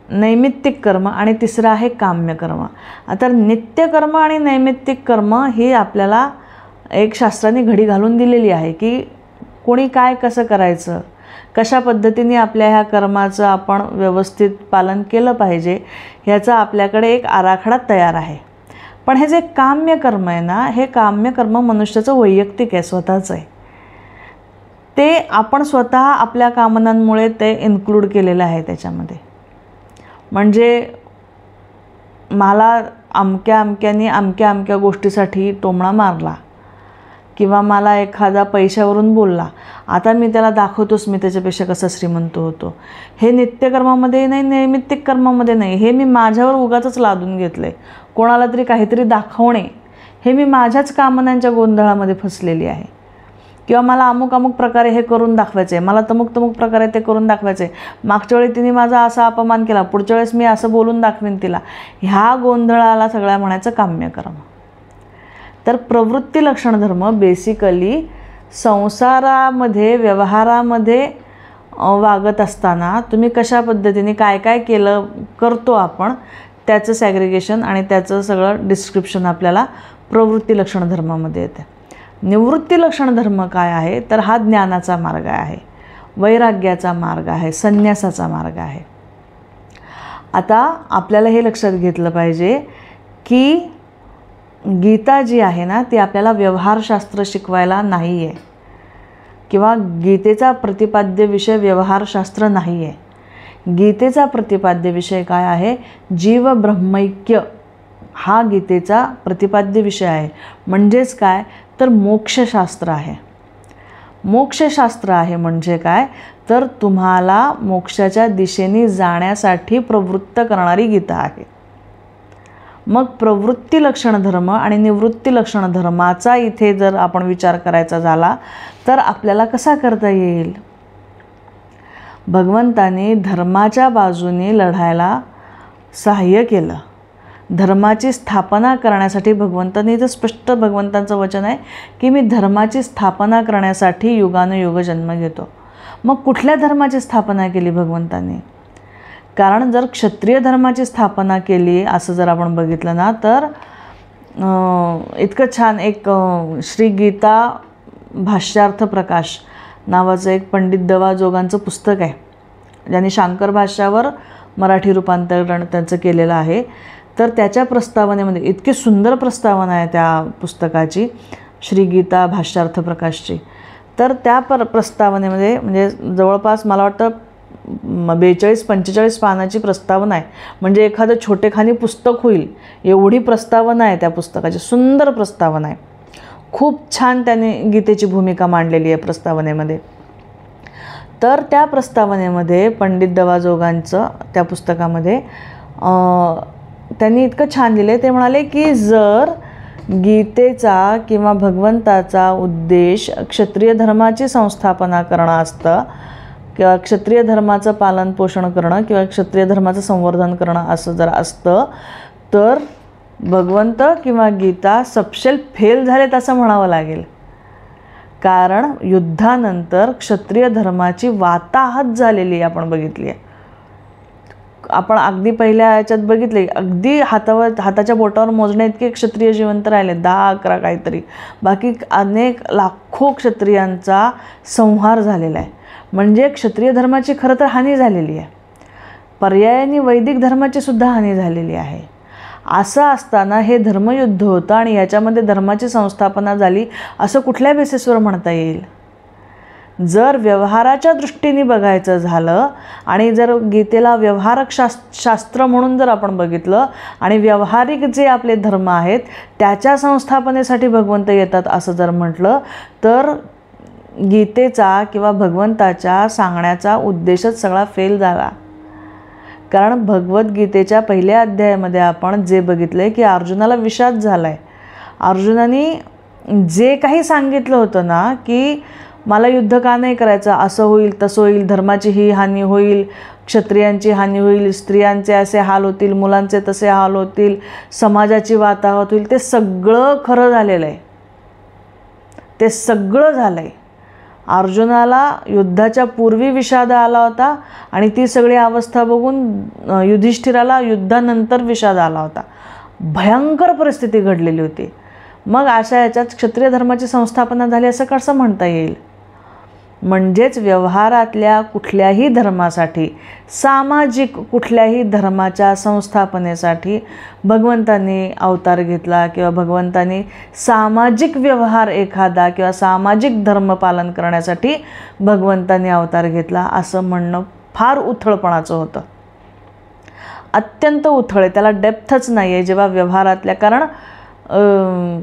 Speaker 1: नैमित्तिक कर्म आणि तिसरं आहे काम्यकर्म. आता नित्यकर्म आणि नैमित्तिक कर्म ही आपल्याला एक शास्त्राने घडी घालून दिलेली आहे की कोणी काय कसं करायचं, कशा पद्धतीने आपल्या ह्या कर्माचं आपण व्यवस्थित पालन केलं पाहिजे, ह्याचा आपल्याकडे एक आराखडा तयार आहे. पण हे जे काम्यकर्म आहे ना, हे काम्यकर्म मनुष्याचं वैयक्तिक आहे, स्वतःचं आहे. ते आपण स्वतः आपल्या कामनांमुळे ते इन्क्लूड केलेलं आहे त्याच्यामध्ये. म्हणजे मला अमक्याने अमक्या गोष्टीसाठी टोमणा मारला किंवा मला एखादा पैशावरून बोलला, आता मी त्याला दाखवतोच मी त्याच्यापेक्षा कसा श्रीमंत होतो. हे नित्यकर्मामध्ये नाही, नैमित्तिक कर्मामध्ये नाही. हे मी माझ्यावर उगाचच लादून घेतलं आहे. कोणाला तरी काहीतरी दाखवणे, हे मी माझ्याच कामनांच्या गोंधळामध्ये फसलेली आहे. किंवा मला अमुक प्रकारे हे करून दाखवायचं आहे, मला तमुक प्रकारे ते करून दाखवायचं आहे. मागच्या वेळी तिने माझा असा अपमान केला, पुढच्या वेळेस मी असं बोलून दाखवीन तिला. ह्या गोंधळाला सगळ्या म्हणायचं काम्यकर्म. तर प्रवृत्ती लक्षण धर्म बेसिकली संसारामध्ये, व्यवहारामध्ये वागत असताना तुम्ही कशा पद्धतीने काय काय करतो आपण, त्याचं सॅग्रिगेशन आणि त्याचं सगळं डिस्क्रिप्शन आपल्याला प्रवृत्ती लक्षण धर्मामध्ये येतं. निवृत्ती लक्षण धर्म काय आहे, तर हा ज्ञानाचा मार्ग आहे, वैराग्याचा मार्ग आहे, संन्यासाचा मार्ग आहे. आता आपल्याला हे लक्षात घेतलं पाहिजे की गीता जी आहे ना, ती आपल्याला व्यवहारशास्त्र शिकवायला नाही आहे किंवा गीतेचा प्रतिपाद्य विषय व्यवहारशास्त्र नाही आहे. गीतेचा प्रतिपाद्य विषय काय आहे, जीव ब्रह्मैक्य हा गीतेचा प्रतिपाद्य विषय आहे. म्हणजेच काय, तर मोक्षशास्त्र आहे. मोक्षशास्त्र आहे म्हणजे काय, तर तुम्हाला मोक्षाच्या दिशेने जाण्यासाठी प्रवृत्त करणारी गीता आहे. मग प्रवृत्ती लक्षण धर्म आणि निवृत्ती लक्षण धर्माचा इथे जर आपण विचार करायचा झाला तर आपल्याला कसा करता येईल. भगवंताने धर्माच्या बाजूने लढायला सहाय्य केलं. धर्माची स्थापना करण्यासाठी भगवंताने, इथं स्पष्ट भगवंतांचं वचन आहे की मी धर्माची स्थापना करण्यासाठी युगानुयुग जन्म घेतो. मग कुठल्या धर्माची स्थापना केली भगवंताने, कारण जर क्षत्रिय धर्माची स्थापना केली असं जर आपण बघितलं ना, तर इतकं छान एक श्री गीता भाष्यार्थ प्रकाश नावाचं एक पंडित दवा जोगांचं पुस्तक आहे, ज्यांनी शांकर भाष्यावर मराठी रूपांतरण त्यांचं केलेलं आहे. तर त्याच्या प्रस्तावनेमध्ये इतकी सुंदर प्रस्तावना आहे त्या पुस्तकाची, श्री गीता भाष्यार्थ प्रकाशची. तर त्या प्रस्तावनेमध्ये म्हणजे जवळपास मला वाटतं 42-45 पानाची प्रस्तावना आहे. म्हणजे एखादं छोटेखानी पुस्तक होईल एवढी प्रस्तावना आहे त्या पुस्तकाची. सुंदर प्रस्तावना आहे, खूप छान त्याने गीतेची भूमिका मांडलेली आहे प्रस्तावनेमध्ये. तर त्या प्रस्तावनेमध्ये पंडित दवाजोगांचं त्या पुस्तकामध्ये त्यांनी इतकं छान लिहिलं आहे. ते म्हणाले की जर गीतेचा किंवा भगवंताचा उद्देश क्षत्रिय धर्माची संस्थापना करणं असतं किंवा क्षत्रिय धर्माचं पालन पोषण करणं किंवा क्षत्रिय धर्माचं संवर्धन करणं असं जर असतं, तर भगवंत किंवा गीता सपशेल फेल झालेत असं म्हणावं लागेल. कारण युद्धानंतर क्षत्रिय धर्माची वाताहत झालेली आपण बघितली आहे. आपण अगदी पहिल्या याच्यात बघितले, अगदी हाताच्या बोटावर मोजण्या इतके क्षत्रिय जिवंत राहिले, 10-11 काहीतरी. बाकी अनेक लाखो क्षत्रियांचा संहार झालेला आहे. म्हणजे क्षत्रिय धर्माची खरं तर हानी झालेली आहे, पर्यायाने वैदिक धर्माची सुद्धा हानी झालेली आहे. असं असताना हे धर्मयुद्ध होतं आणि याच्यामध्ये धर्माची संस्थापना झाली असं कुठल्या बेसिसवर म्हणता येईल. जर व्यवहाराच्या दृष्टीने बघायचं झालं आणि जर गीतेला व्यवहारक शास्त्र म्हणून जर आपण बघितलं आणि व्यवहारिक जे आपले धर्म आहेत त्याच्या संस्थापनेसाठी भगवंत येतात असं जर म्हटलं, तर गीतेचा किंवा भगवंताच्या सांगण्याचा उद्देशच सगळा फेल झाला. कारण भगवद्गीतेच्या पहिल्या अध्यायामध्ये आपण जे बघितलं की अर्जुनाला विषाद झाला आहे. अर्जुनाने जे काही सांगितलं होतं ना की मला युद्ध का नाही करायचं, असं होईल तसं होईल, धर्माची ही हानी होईल, क्षत्रियांची हानी होईल, स्त्रियांचे असे हाल होतील, मुलांचे तसे हाल होतील, समाजाची वाताहत होईल, ते सगळं खरं झालेलं आहे. ते सगळं झालं आहे. अर्जुनाला युद्धाच्या पूर्वी विषाद आला होता आणि ती सगळी अवस्था बघून युधिष्ठिराला युद्धानंतर विषाद आला होता. भयंकर परिस्थिती घडलेली होती. मग अशा याच्यात क्षत्रिय धर्माची संस्थापना झाली असं कसं म्हणता येईल? म्हणजेच व्यवहारातल्या कुठल्याही धर्मासाठी, सामाजिक कुठल्याही धर्माच्या संस्थापनेसाठी भगवंतांनी अवतार घेतला किंवा भगवंतांनी सामाजिक व्यवहार एखादा किंवा सामाजिक धर्म पालन करण्यासाठी भगवंतांनी अवतार घेतला असं म्हणणं फार उथळपणाचं होतं. अत्यंत उथळ आहे, त्याला डेप्थच नाही आहे. जेव्हा व्यवहारातल्या, कारण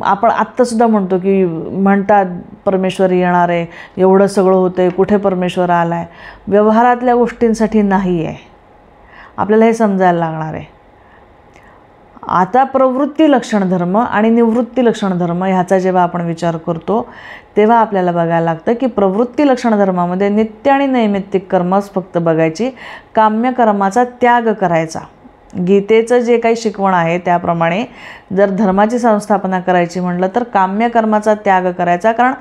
Speaker 1: आपण आत्तासुद्धा म्हणतो की म्हणतात परमेश्वर येणार आहे, एवढं सगळं होतं आहे, कुठे परमेश्वर आला आहे. व्यवहारातल्या गोष्टींसाठी नाही आहे. आपल्याला हे समजायला लागणार आहे. आता प्रवृत्ती लक्षण धर्म आणि निवृत्ती लक्षण धर्म ह्याचा जेव्हा आपण विचार करतो तेव्हा आपल्याला बघायला लागतं की प्रवृत्ती लक्षण धर्मामध्ये नित्य आणि नैमित्तिक कर्मच फक्त बघायची, काम्य कर्माचा त्याग करायचा. गीतेचं जे काही शिकवण आहे त्याप्रमाणे जर धर्माची संस्थापना करायची म्हटलं तर काम्य कर्माचा त्याग करायचा. कारण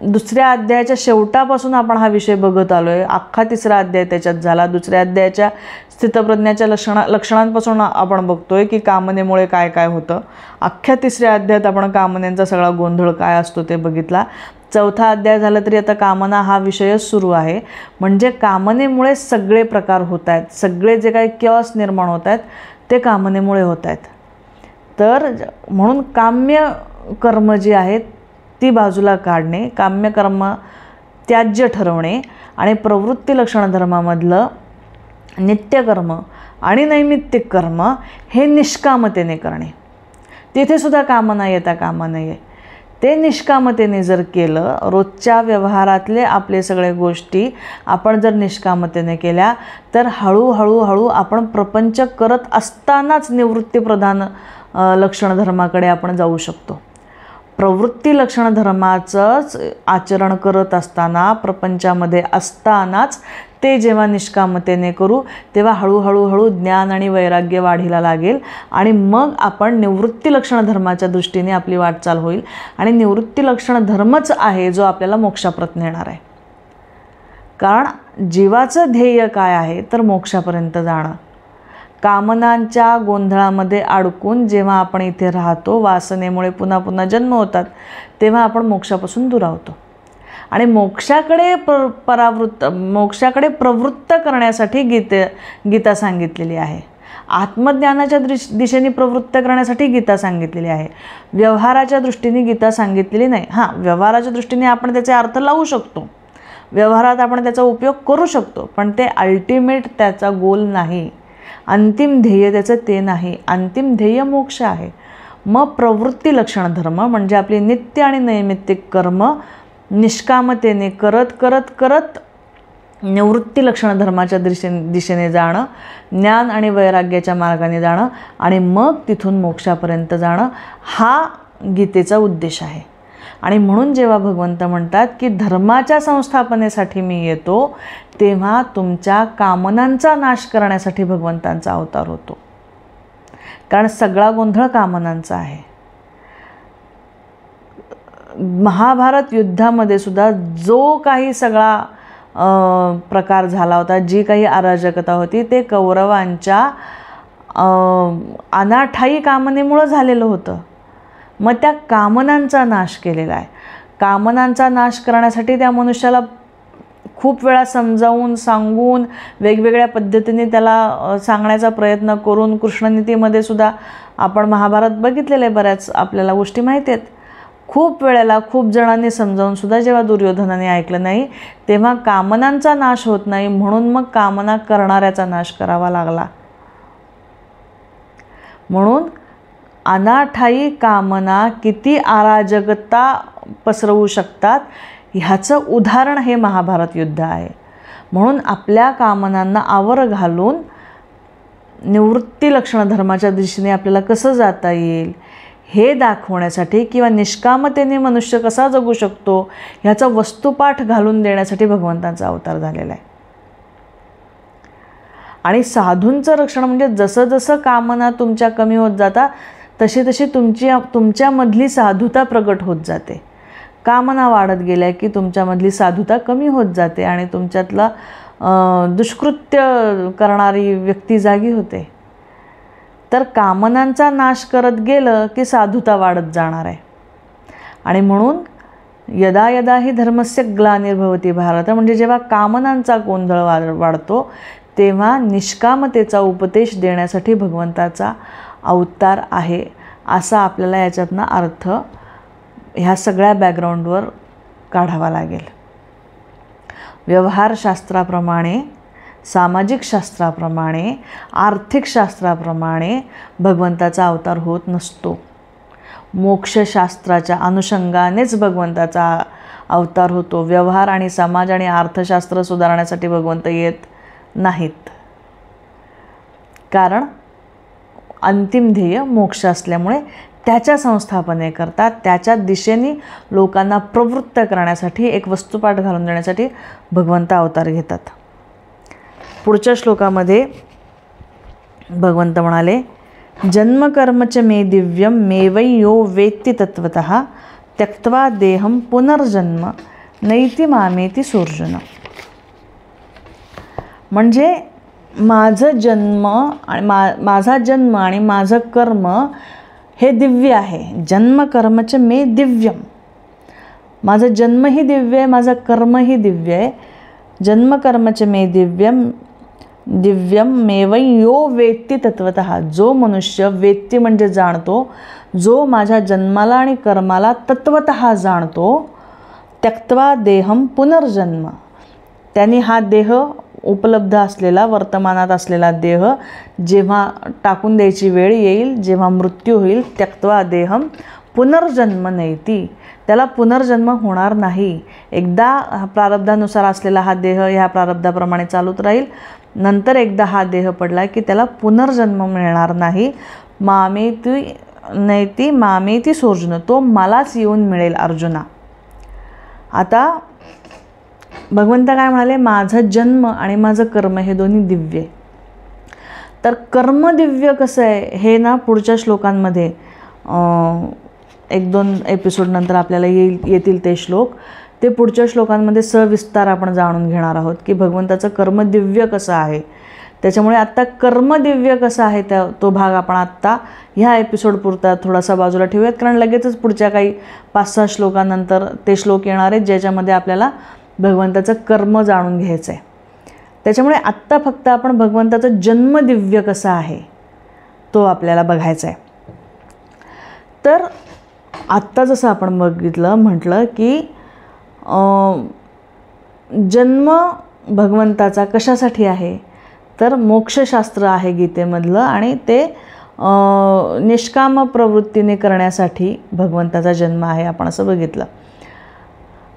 Speaker 1: दुसऱ्या अध्यायाच्या शेवटापासून आपण हा विषय बघत आलो आहे. अख्खा तिसरा अध्याय त्याच्यात झाला. दुसऱ्या अध्यायाच्या स्थितप्रज्ञाच्या लक्षणांपासून आपण बघतोय की कामनेमुळे काय काय होतं. अख्ख्या तिसऱ्या अध्यायात आपण कामनेचा सगळा गोंधळ काय असतो ते बघितला. चौथा अध्याय झाला तरी आता कामना हा विषयच सुरू आहे. म्हणजे कामनेमुळे सगळे प्रकार होत आहेत, सगळे जे काही क्यॉस निर्माण होत आहेत ते कामनेमुळे होत आहेत. तर म्हणून काम्य कर्म जी आहेत ती बाजूला काढणे, काम्य कर्म त्याज्य ठरवणे आणि प्रवृत्ती लक्षण धर्मामधलं नित्यकर्म आणि नैमित्तिक कर्म हे निष्कामतेने करणे. तिथेसुद्धा कामना येता कामा नये. ते निष्कामतेने जर केलं, रोजच्या व्यवहारातले आपले सगळे गोष्टी आपण जर निष्कामतेने केल्या तर हळूहळू आपण प्रपंच करत असतानाच निवृत्तीप्रधान लक्षण धर्माकडे आपण जाऊ शकतो. प्रवृत्ती लक्षण धर्माचंच आचरण करत असताना, प्रपंचामध्ये असतानाच ते जेव्हा निष्कामतेने करू तेव्हा हळूहळू ज्ञान आणि वैराग्य वाढीला लागेल आणि मग आपण निवृत्ती लक्षण धर्माच्या दृष्टीने आपली वाटचाल होईल. आणि निवृत्ती लक्षण धर्मच आहे जो आपल्याला मोक्षाप्रत नेणार आहे. कारण जीवाचं ध्येय काय आहे तर मोक्षापर्यंत जाणं. कामनांच्या गोंधळामध्ये अडकून जेव्हा आपण इथे राहतो, वासनेमुळे पुन्हा पुन्हा जन्म होतात, तेव्हा आपण मोक्षापासून दुरावतो. आणि मोक्षाकडे प्रवृत्त करण्यासाठी गीता सांगितलेली आहे. आत्मज्ञानाच्या दिशेने प्रवृत्त करण्यासाठी गीता सांगितलेली आहे. व्यवहाराच्या दृष्टीने गीता सांगितलेली नाही. हां, व्यवहाराच्या दृष्टीने आपण त्याचे अर्थ लावू शकतो, व्यवहारात आपण त्याचा उपयोग करू शकतो, पण ते अल्टिमेट त्याचा गोल नाही. अंतिम ध्येय त्याचं ते नाही. अंतिम ध्येय मोक्ष आहे. मग प्रवृत्ती लक्षण धर्म म्हणजे आपली नित्य आणि नैमित्तिक कर्म निष्कामतेने करत निवृत्ती लक्षण धर्माच्या दिशेने जाणं, ज्ञान आणि वैराग्याच्या मार्गाने जाणं आणि मग तिथून मोक्षापर्यंत जाणं, हा गीतेचा उद्देश आहे. आणि म्हणून जेव्हा भगवंत म्हणतात की धर्माच्या संस्थापनेसाठी मी येतो, तेव्हा तुमच्या कामनांचा नाश करण्यासाठी भगवंतांचा अवतार होतो. कारण सगळा गोंधळ कामनांचा आहे. महाभारत युद्धामध्ये सुद्धा जो काही सगळा प्रकार झाला होता, जी काही अराजकता होती, ते कौरवांच्या अनाठायी कामनेमुळं झालेलं होतं. मग त्या कामनांचा नाश केलेला आहे. कामनांचा नाश करण्यासाठी त्या मनुष्याला खूप वेळा समजावून सांगून वेगवेगळ्या पद्धतीने त्याला सांगण्याचा प्रयत्न करून, कृष्णनीतीमध्ये सुद्धा आपण महाभारत बघितलेलं आहे, बऱ्याच आपल्याला गोष्टी माहिती आहेत. खूप वेळेला खूप जणांनी समजावून सुद्धा जेव्हा दुर्योधनाने ऐकलं नाही, तेव्हा कामनांचा नाश होत नाही म्हणून मग कामना करणाऱ्याचा नाश करावा लागला. म्हणून अनाठायी कामना किती अराजकता पसरवू शकतात ह्याचं उदाहरण हे महाभारत युद्ध आहे. म्हणून आपल्या कामनांना आवर घालून निवृत्ती लक्षण धर्माच्या दिशेने आपल्याला कसं जाता येईल हे दाखवण्यासाठी किंवा निष्कामतेने मनुष्य कसा जगू शकतो ह्याचा वस्तुपाठ घालून देण्यासाठी भगवंतांचा अवतार झालेला आहे. आणि साधूंचं रक्षण म्हणजे जसं जसं कामना तुमच्या कमी होत जातात तशी तशी तुमच्यामधली साधुता प्रगट होत जाते. कामना वाढत गेल्या की तुमच्यामधली साधुता कमी होत जाते आणि तुमच्यातला दुष्कृत्य करणारी व्यक्ती जागी होते. तर कामनांचा नाश करत गेलं की साधुता वाढत जाणार आहे. आणि म्हणून यदा यदा ही धर्मस्य ग्लानिर्भवती भारत, म्हणजे जेव्हा कामनांचा गोंधळ वाढतो तेव्हा निष्कामतेचा उपदेश देण्यासाठी भगवंताचा अवतार आहे असा आपल्याला याच्यातनं अर्थ ह्या सगळ्या बॅकग्राऊंडवर काढावा लागेल. व्यवहारशास्त्राप्रमाणे, सामाजिक शास्त्राप्रमाणे, आर्थिक शास्त्राप्रमाणे भगवंताचा अवतार होत नसतो. मोक्षशास्त्राच्या अनुषंगानेच भगवंताचा अवतार होतो. व्यवहार आणि समाज आणि अर्थशास्त्र सुधारण्यासाठी भगवंत येत नाहीत. कारण अंतिम ध्येय मोक्ष असल्यामुळे त्याच्या संस्थापनेकरता, त्याच्या दिशेने लोकांना प्रवृत्त करण्यासाठी, एक वस्तुपाठ घालून देण्यासाठी भगवंत अवतार घेतात. पुढच्या श्लोकामध्ये भगवंत म्हणाले, जन्मकर्मच मे दिव्यम मे वै यो वेत्ति तत्वतः त्यक्त्वा देहम पुनर्जन्म नैति मामेति सोर्जुन. म्हणजे माझा जन्म आणि माझं कर्म हे दिव्य आहे. जन्मकर्मच मे दिव्यम, माझा जन्मही दिव्य आहे, माझं कर्मही दिव्य आहे. जन्मकर्मच मे दिव्यम मे वै यो वेत्ति तत्वतः, जो मनुष्य वेत्ति म्हणजे जाणतो, जो माझ्या जन्माला आणि कर्माला तत्वतः जाणतो, त्यक्त्वा देहम पुनर्जन्म, त्यांनी हा देह उपलब्ध असलेला, वर्तमानात असलेला देह जेव्हा टाकून द्यायची वेळ येईल, जेव्हा मृत्यू होईल, त्यक्त्वा देहम पुनर्जन्म नैति, त्याला पुनर्जन्म होणार नाही. एकदा प्रारब्धानुसार असलेला हा देह ह्या प्रारब्धाप्रमाणे चालूच राहील. नंतर एकदा हा देह पडला की त्याला पुनर्जन्म मिळणार नाही. मामेति नैति मामेति सोर्जुन, तो मलाच येऊन मिळेल अर्जुना. आता भगवंत काय म्हणाले, माझं जन्म आणि माझं कर्म हे दोन्ही दिव्य आहे. तर कर्म दिव्य कसं आहे हे ना पुढच्या श्लोकांमध्ये 1-2 एपिसोड नंतर आपल्याला येतील ते श्लोक. ते पुढच्या श्लोकांमध्ये सविस्तार आपण जाणून घेणार आहोत की भगवंताचं कर्म दिव्य कसं आहे. त्याच्यामुळे आत्ता कर्म दिव्य कसं आहे तो भाग आपण आत्ता ह्या एपिसोडपुरता थोडासा बाजूला ठेवूयात, कारण लगेचच पुढच्या काही 5-6 श्लोकांनंतर ते श्लोक येणार आहेत ज्याच्यामध्ये आपल्याला भगवंताचं कर्म जाणून घ्यायचं आहे. त्याच्यामुळे आत्ता फक्त आपण भगवंताचं जन्म दिव्य कसा आहे तो आपल्याला बघायचा आहे. तर आत्ता जसं आपण म्हटलं की जन्म भगवंताचा कशासाठी आहे, तर मोक्षशास्त्र आहे गीतेमधलं आणि ते निष्काम प्रवृत्तीने करण्यासाठी भगवंताचा जन्म आहे आपण असं बघितलं.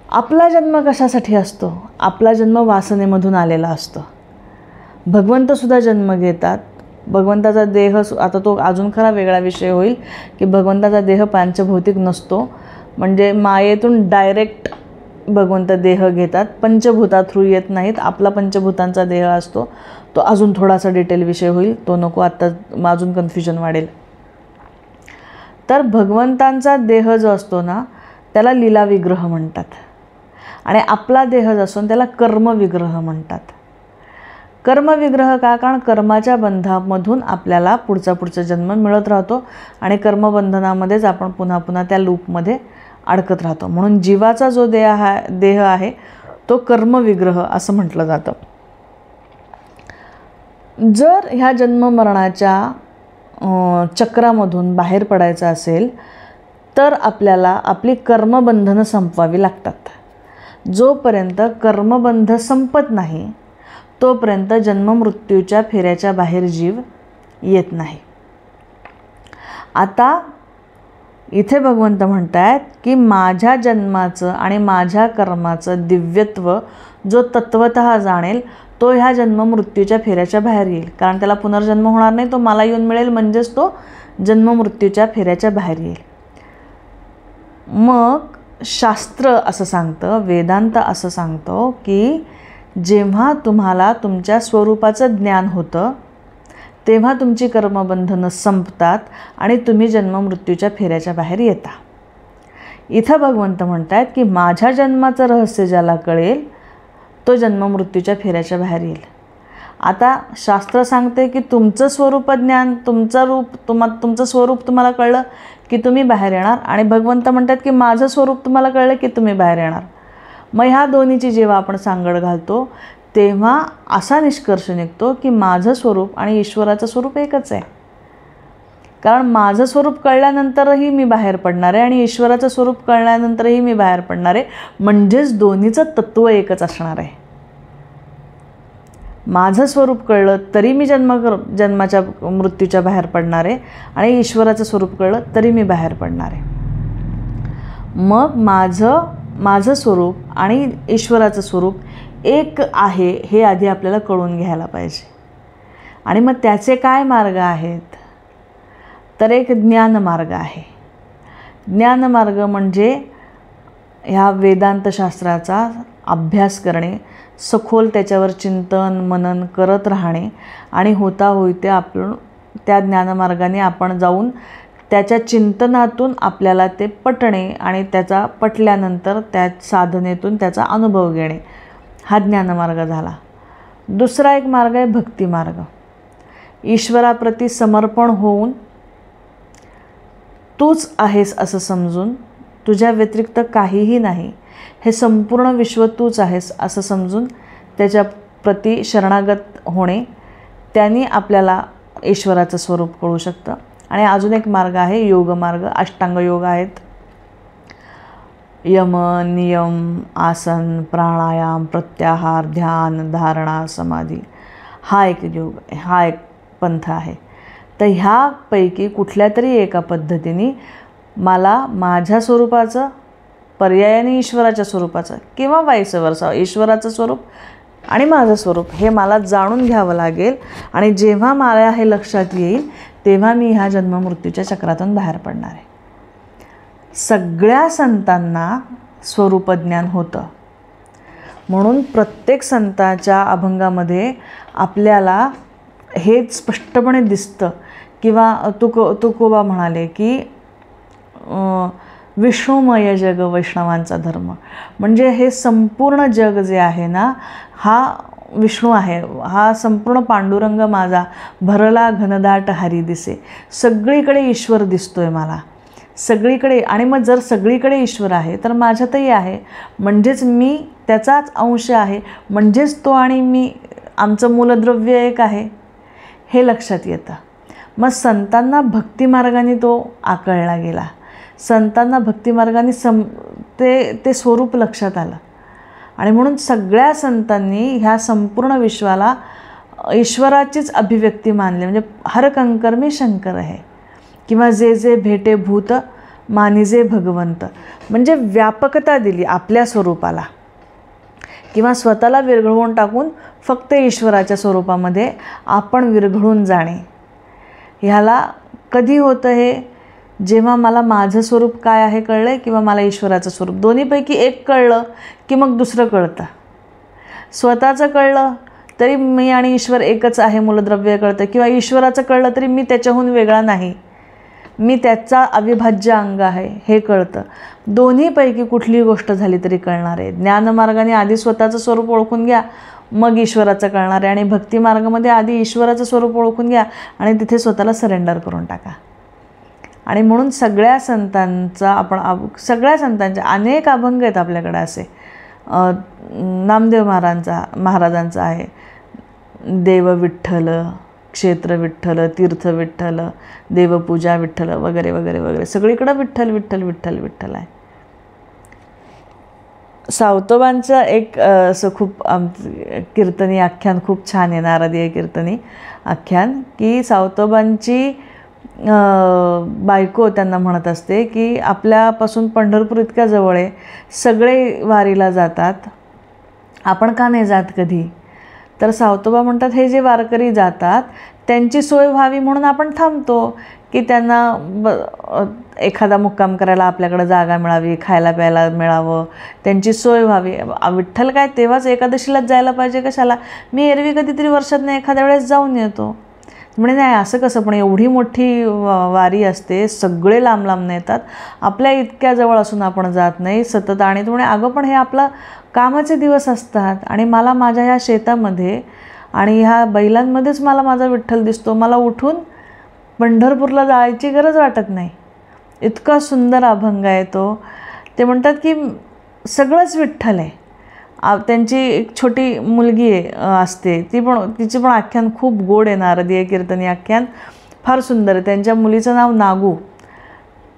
Speaker 1: आपला जन्म कशासाठी असतो, आपला जन्म वासनेमधून आलेला असतो. भगवंतसुद्धा जन्म घेतात. भगवंताचा देह, आता तो अजून खरा वेगळा विषय होईल की भगवंताचा देह पंचभौतिक नसतो, म्हणजे मायेतून डायरेक्ट भगवंत देह घेतात, पंचभूता थ्रू येत नाहीत. आपला पंचभूतांचा देह असतो, तो अजून थोडासा डिटेल विषय होईल, तो नको आत्ता, अजून कन्फ्युजन वाढेल. तर भगवंतांचा देह जो असतो ना त्याला लीला विग्रह म्हणतात आणि आपला देह जो असतो त्याला कर्मविग्रह म्हणतात. कर्मविग्रह का, कारण कर्माच्या बंधामधून आपल्याला पुढचा जन्म मिळत राहतो आणि कर्मबंधनामध्येच आपण पुन्हा पुन्हा त्या लूपमध्ये अडकत राहतो. म्हणून जीवाचा जो देह आहे तो कर्मविग्रह असं म्हटलं जातं. जर ह्या जन्ममरणाच्या चक्रामधून बाहेर पडायचं असेल तर आपल्याला आपली कर्मबंधनं संपवावी लागतात. जोपर्यंत कर्मबंध संपत नाही तोपर्यंत जन्ममृत्यूच्या फेऱ्याच्या बाहेर जीव येत नाही. आता इथे भगवंत म्हणत आहेत की माझ्या जन्माचं आणि माझ्या कर्माचं दिव्यत्व जो तत्वतः जाणेल तो ह्या जन्ममृत्यूच्या फेऱ्याच्या बाहेर येईल, कारण त्याला पुनर्जन्म होणार नाही, तो मला येऊन मिळेल, म्हणजेच तो जन्ममृत्यूच्या फेऱ्याच्या बाहेर येईल. मग शास्त्र असं सांगतं, वेदांत असं सांगतो की जेव्हा तुम्हाला तुमच्या स्वरूपाचं ज्ञान होतं तेव्हा तुमची कर्मबंधनं संपतात आणि तुम्ही जन्ममृत्यूच्या फेऱ्याच्या बाहेर येता. इथं भगवंत म्हणत आहेत की माझ्या जन्माचं रहस्य ज्याला कळेल तो जन्ममृत्यूच्या फेऱ्याच्या बाहेर येईल. आता शास्त्र सांगते की तुमचं स्वरूप ज्ञान, तुमचं स्वरूप तुम्हाला कळलं की तुम्ही बाहेर येणार, आणि भगवंत म्हणतात की माझं स्वरूप तुम्हाला कळलं की तुम्ही बाहेर येणार. मग ह्या दोन्हीची जेव्हा आपण सांगड घालतो तेव्हा असा निष्कर्ष निघतो की माझं स्वरूप आणि ईश्वराचं स्वरूप एकच आहे. कारण माझं स्वरूप कळल्यानंतरही मी बाहेर पडणार आहे आणि ईश्वराचं स्वरूप कळल्यानंतरही मी बाहेर पडणार आहे, म्हणजेच दोन्हीचं तत्त्व एकच असणार आहे. माझं स्वरूप कळलं तरी मी जन्माच्या मृत्यूच्या बाहेर पडणार आहे आणि ईश्वराचं स्वरूप कळलं तरी मी बाहेर पडणार आहे. मग माझं स्वरूप आणि ईश्वराचं स्वरूप एक आहे हे आधी आपल्याला कळून घ्यायला पाहिजे. आणि मग त्याचे काय मार्ग आहेत, तर एक ज्ञानमार्ग आहे. ज्ञानमार्ग म्हणजे ह्या वेदांतशास्त्राचा अभ्यास करणे, सखोल त्याच्यावर चिंतन मनन करत राहणे आणि होता होईते आपण त्या ज्ञानमार्गाने आपण जाऊन त्याच्या चिंतनातून आपल्याला ते पटणे आणि त्याचा पटल्यानंतर त्या साधनेतून त्याचा अनुभव घेणे, हा ज्ञानमार्ग झाला. दुसरा एक मार्ग आहे भक्तिमार्ग. ईश्वराप्रती समर्पण होऊन तूच आहेस असं समजून, तुझ्या व्यतिरिक्त काहीही नाही, हे संपूर्ण विश्व तूच आहेस असं समजून त्याच्या प्रती शरणागत होणे, त्यांनी आपल्याला ईश्वराचं स्वरूप कळू शकतं. आणि अजून एक मार्ग आहे योगमार्ग. अष्टांग योग आहेत. यम, नियम, आसन, प्राणायाम, प्रत्याहार, ध्यान, धारणा, समाधी, हा एक योग, हा एक पंथ आहे. तर ह्यापैकी कुठल्या तरी एका पद्धतीने मला माझ्या स्वरूपाचं, पर्यायाने ईश्वराच्या स्वरूपाचं किंवा वाईस वर्सा, ईश्वराचं स्वरूप आणि माझं स्वरूप हे मला जाणून घ्यावं लागेल. आणि जेव्हा मला हे लक्षात येईल तेव्हा मी ह्या जन्ममृत्यूच्या चक्रातून बाहेर पडणार आहे. सगळ्या संतांना स्वरूपज्ञान होतं, म्हणून प्रत्येक संतांच्या अभंगामध्ये आपल्याला हे स्पष्टपणे दिसतं. किंवा तुकोबा म्हणाले की विष्णुमय जग वैष्णवांचा धर्म, म्हणजे हे संपूर्ण जग जे आहे ना, हा विष्णू आहे. हा संपूर्ण पांडुरंग माझा भरला घनदाट हरी दिसे. सगळीकडे ईश्वर दिसतोय मला, सगळीकडे. आणि मग जर सगळीकडे ईश्वर आहे तर माझ्यातही आहे, म्हणजेच मी त्याचाच अंश आहे, म्हणजेच तो आणि मी, आमचं मूलद्रव्य एक आहे, हे लक्षात येतं. मग संतांना भक्तिमार्गाने तो आकळला गेला. संतांना भक्तिमार्गाने ते स्वरूप लक्षात आलं. आणि म्हणून सगळ्या संतांनी ह्या संपूर्ण विश्वाला ईश्वराचीच अभिव्यक्ती मानली. म्हणजे हर कंकर में शंकर आहे, किंवा जे जे भेटे भूत मानिजे भगवंत, म्हणजे व्यापकता दिली आपल्या स्वरूपाला, किंवा स्वतःला विरघळवून टाकून फक्त ईश्वराच्या स्वरूपामध्ये आपण विरघळून जाणे. ह्याला कधी होतं हे, जेव्हा मला माझं स्वरूप काय आहे कळलं किंवा मला ईश्वराचं स्वरूप, दोन्हीपैकी एक कळलं की मग दुसरं कळतं. स्वतःचं कळलं तरी मी आणि ईश्वर एकच आहे, मूलद्रव्य कळतं. किंवा ईश्वराचं कळलं तरी मी त्याच्याहून वेगळा नाही, मी त्याचा अविभाज्य अंग आहे, हे कळतं. दोन्हीपैकी कुठलीही गोष्ट झाली तरी कळणार आहे. ज्ञानमार्गाने आधी स्वतःचं स्वरूप ओळखून घ्या, मग ईश्वराचं कळणार आहे. आणि भक्तिमार्गामध्ये आधी ईश्वराचं स्वरूप ओळखून घ्या आणि तिथे स्वतःला सरेंडर करून टाका. आणि म्हणून सगळ्या संतांचे अनेक अभंग आहेत आपल्याकडे असे. नामदेव महाराजांचा आहे, देव विठ्ठल, क्षेत्र विठ्ठल, तीर्थ विठ्ठल, देवपूजा विठ्ठल वगैरे वगैरे वगैरे, सगळीकडं विठ्ठल विठ्ठल विठ्ठल विठ्ठल आहे. सावतोबांचं एक असं खूप कीर्तनी आख्यान खूप छान आहे, नारदीय कीर्तनी आख्यान, की सावतोबांची बायको त्यांना म्हणत असते की आपल्यापासून पंढरपूर इतक्या जवळ आहे, सगळे वारीला जातात, आपण का नाही जात कधी. तर सावतोबा म्हणतात, हे जे वारकरी जातात त्यांची सोय व्हावी म्हणून आपण थांबतो की त्यांना एखादा मुक्काम करायला आपल्याकडे जागा मिळावी, खायला प्यायला मिळावं, त्यांची सोय व्हावी. विठ्ठल काय तेव्हाच एकादशीलाच जायला पाहिजे कशाला? मी एरवी कधीतरी वर्षातनं एखाद्या वेळेस जाऊन येतो. म्हणजे नाही असं कसं, पण एवढी मोठी वारी असते, सगळे लांब लांब येतात, आपल्या इतक्या जवळ असून आपण जात नाही सतत. आणि तो म्हणे अगं पण हे आपलं कामाचे दिवस असतात आणि मला माझ्या ह्या शेतामध्ये आणि ह्या बैलांमध्येच मला माझा विठ्ठल दिसतो, मला उठून पंढरपूरला जायची गरज वाटत नाही. इतका सुंदर अभंग आहे तो. ते म्हणतात की सगळंच विठ्ठल आहे. त्यांची एक छोटी मुलगी असते, तिची पण आख्यान खूप गोड आहे, नारदीय कीर्तनी आख्यान फार सुंदर आहे. त्यांच्या मुलीचं नाव नागू.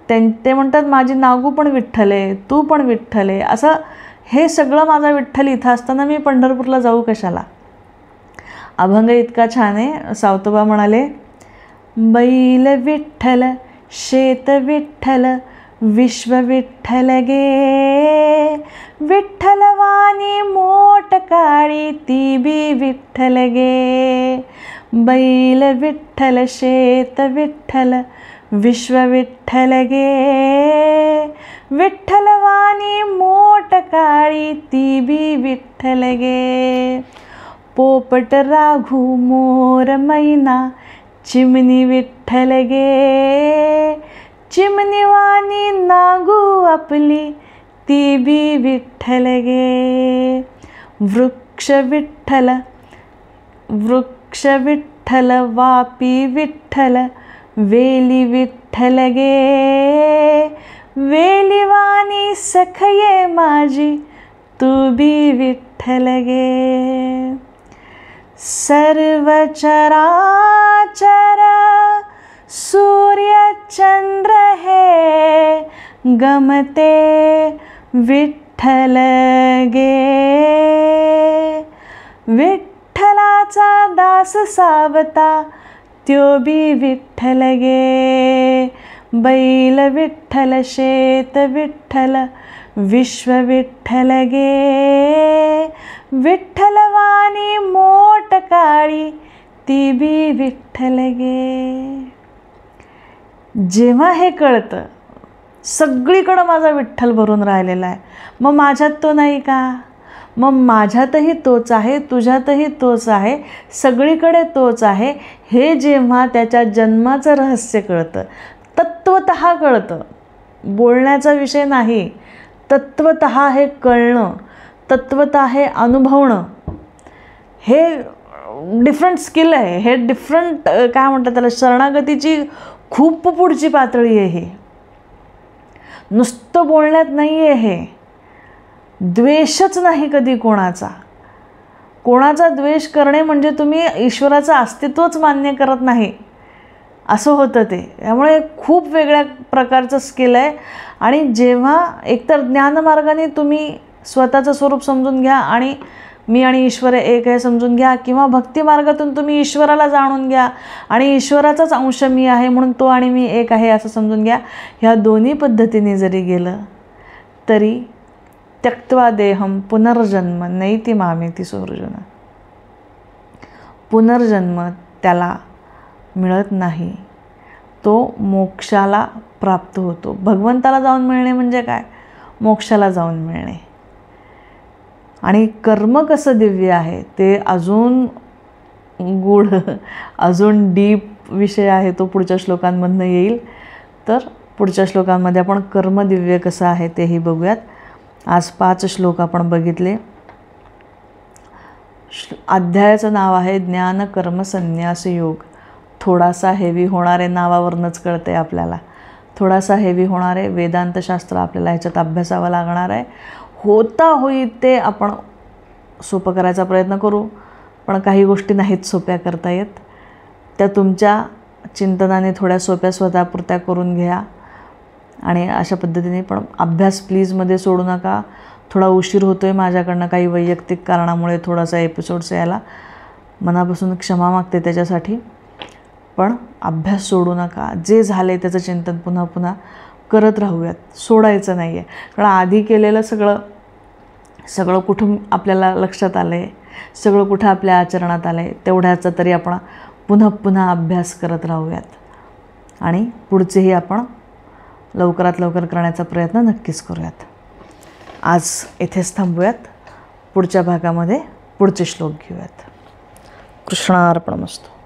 Speaker 1: ते म्हणतात माझी नागू पण विठ्ठल आहे, तू पण विठ्ठल आहे. असं हे सगळं माझा विठ्ठल इथं असताना मी पंढरपूरला जाऊ कशाला? अभंग इतका छान आहे. सावतोबा म्हणाले, बैल विठ्ठल शेत विठ्ठल विश्व विठ्ठल गे, विठ्ठलवाणी मोठ काळी ती बी विठ्ठल गे. बैल विठ्ठल शेत विठ्ठल विश्व विठ्ठल गे, विठ्ठलवाणी मोठ काळी ती बी विठ्ठल गे. पोपट राघू मोर मैना चिमणी विठ्ठल गे, चिमणीवाणी नागू आपली ती बी विठ्ठल गे. वृक्ष विठ्ठल वृक्ष विठ्ठल वापी विठ्ठल वेली विठ्ठल गे, वेलीवाणी सखये माझी तू बी विठ्ठल गे. सर्व चराचर सूर्य चंद्र हे गमते विठ्ठल गे. विठ्ठलाचा दास सावता त्यो बी विठ्ठल गे. बैल विठ्ठल शेत विठ्ठल विश्व विठ्ठल गे, विठ्ठलवाणी मोठ काळी ती बी विठ्ठल गे. जेव्हा हे कळतं सगळीकडं माझा विठ्ठल भरून राहिलेला आहे, मग माझ्यात तो नाही का? मग माझ्यातही तोच आहे, तुझ्यातही तोच आहे, सगळीकडे तोच आहे. हे जेव्हा त्याच्या जन्माचं रहस्य कळतं, तत्वतः कळतं, बोलण्याचा विषय नाही, तत्वतः हे कळणं, तत्वतः हे अनुभवणं, हे डिफरंट स्किल आहे. हे डिफरंट काय म्हणतात त्याला, शरणागतीची खूप पुढची पातळी आहे. हे नुसतं बोलण्यात नाही आहे. हे द्वेषच नाही कधी कोणाचा. कोणाचा द्वेष करणे म्हणजे तुम्ही ईश्वराचं अस्तित्वच मान्य करत नाही असं होतं ते. त्यामुळे खूप वेगळ्या प्रकारचं स्किल आहे. आणि जेव्हा एकतर ज्ञानमार्गाने तुम्ही स्वतःचं स्वरूप समजून घ्या आणि मी आणि ईश्वर एक आहे समजून घ्या, किंवा भक्तिमार्गातून तुम्ही ईश्वराला जाणून घ्या आणि ईश्वराचाच अंश मी आहे म्हणून तो आणि मी एक आहे असं समजून घ्या. ह्या दोन्ही पद्धतीने जरी गेलं तरी त्यक्त्वा देहम पुनर्जन्म नैति मामेति सोऽर्जुन. पुनर्जन्म त्याला मिळत नाही, तो मोक्षाला प्राप्त होतो. भगवंताला जाऊन मिळणे म्हणजे काय? मोक्षाला जाऊन मिळणे. आणि कर्म कसं दिव्य आहे ते अजून गूढ, अजून डीप विषय आहे, तो पुढच्या श्लोकांमधनं येईल. तर पुढच्या श्लोकांमध्ये आपण कर्म दिव्य कसं आहे तेही बघूयात. आज 5 श्लोक आपण बघितले. अध्यायाचं नाव आहे ज्ञान कर्म संन्यास योग. थोडासा हेवी होणार आहे, नावावरूनच कळतं आहे आपल्याला. थोडासा हेवी होणार आहे. वेदांतशास्त्र आपल्याला ह्याच्यात अभ्यासावं लागणार आहे. होता होईल ते आपण सोपं करायचा प्रयत्न करू, पण काही गोष्टी नाहीत सोप्या करता येत. त्या तुमच्या चिंतनाने थोड्या सोप्या स्वतःपुरत्या करून घ्या. आणि अशा पद्धतीने पण अभ्यास प्लीजमध्ये सोडू नका. थोडा उशीर होतो आहे माझ्याकडनं काही वैयक्तिक कारणामुळे, थोडासा एपिसोड्स यायला मनापासून क्षमा मागते त्याच्यासाठी. पण अभ्यास सोडू नका. जे झाले त्याचं चिंतन पुन्हा पुन्हा करत राहूयात, सोडायचं नाही आहे. कारण आधी केलेलं सगळं कुठून आपल्याला लक्षात आलं आहे, सगळं कुठं आपल्या आचरणात आलं आहे, तेवढ्याचं तरी आपण पुन्हा पुन्हा अभ्यास करत राहूयात आणि पुढचेही आपण लवकरात लवकर करण्याचा प्रयत्न नक्कीच करूयात. आज येथेच थांबूयात. पुढच्या भागामध्ये पुढचे श्लोक घेऊयात. कृष्णार्पणमस्तु.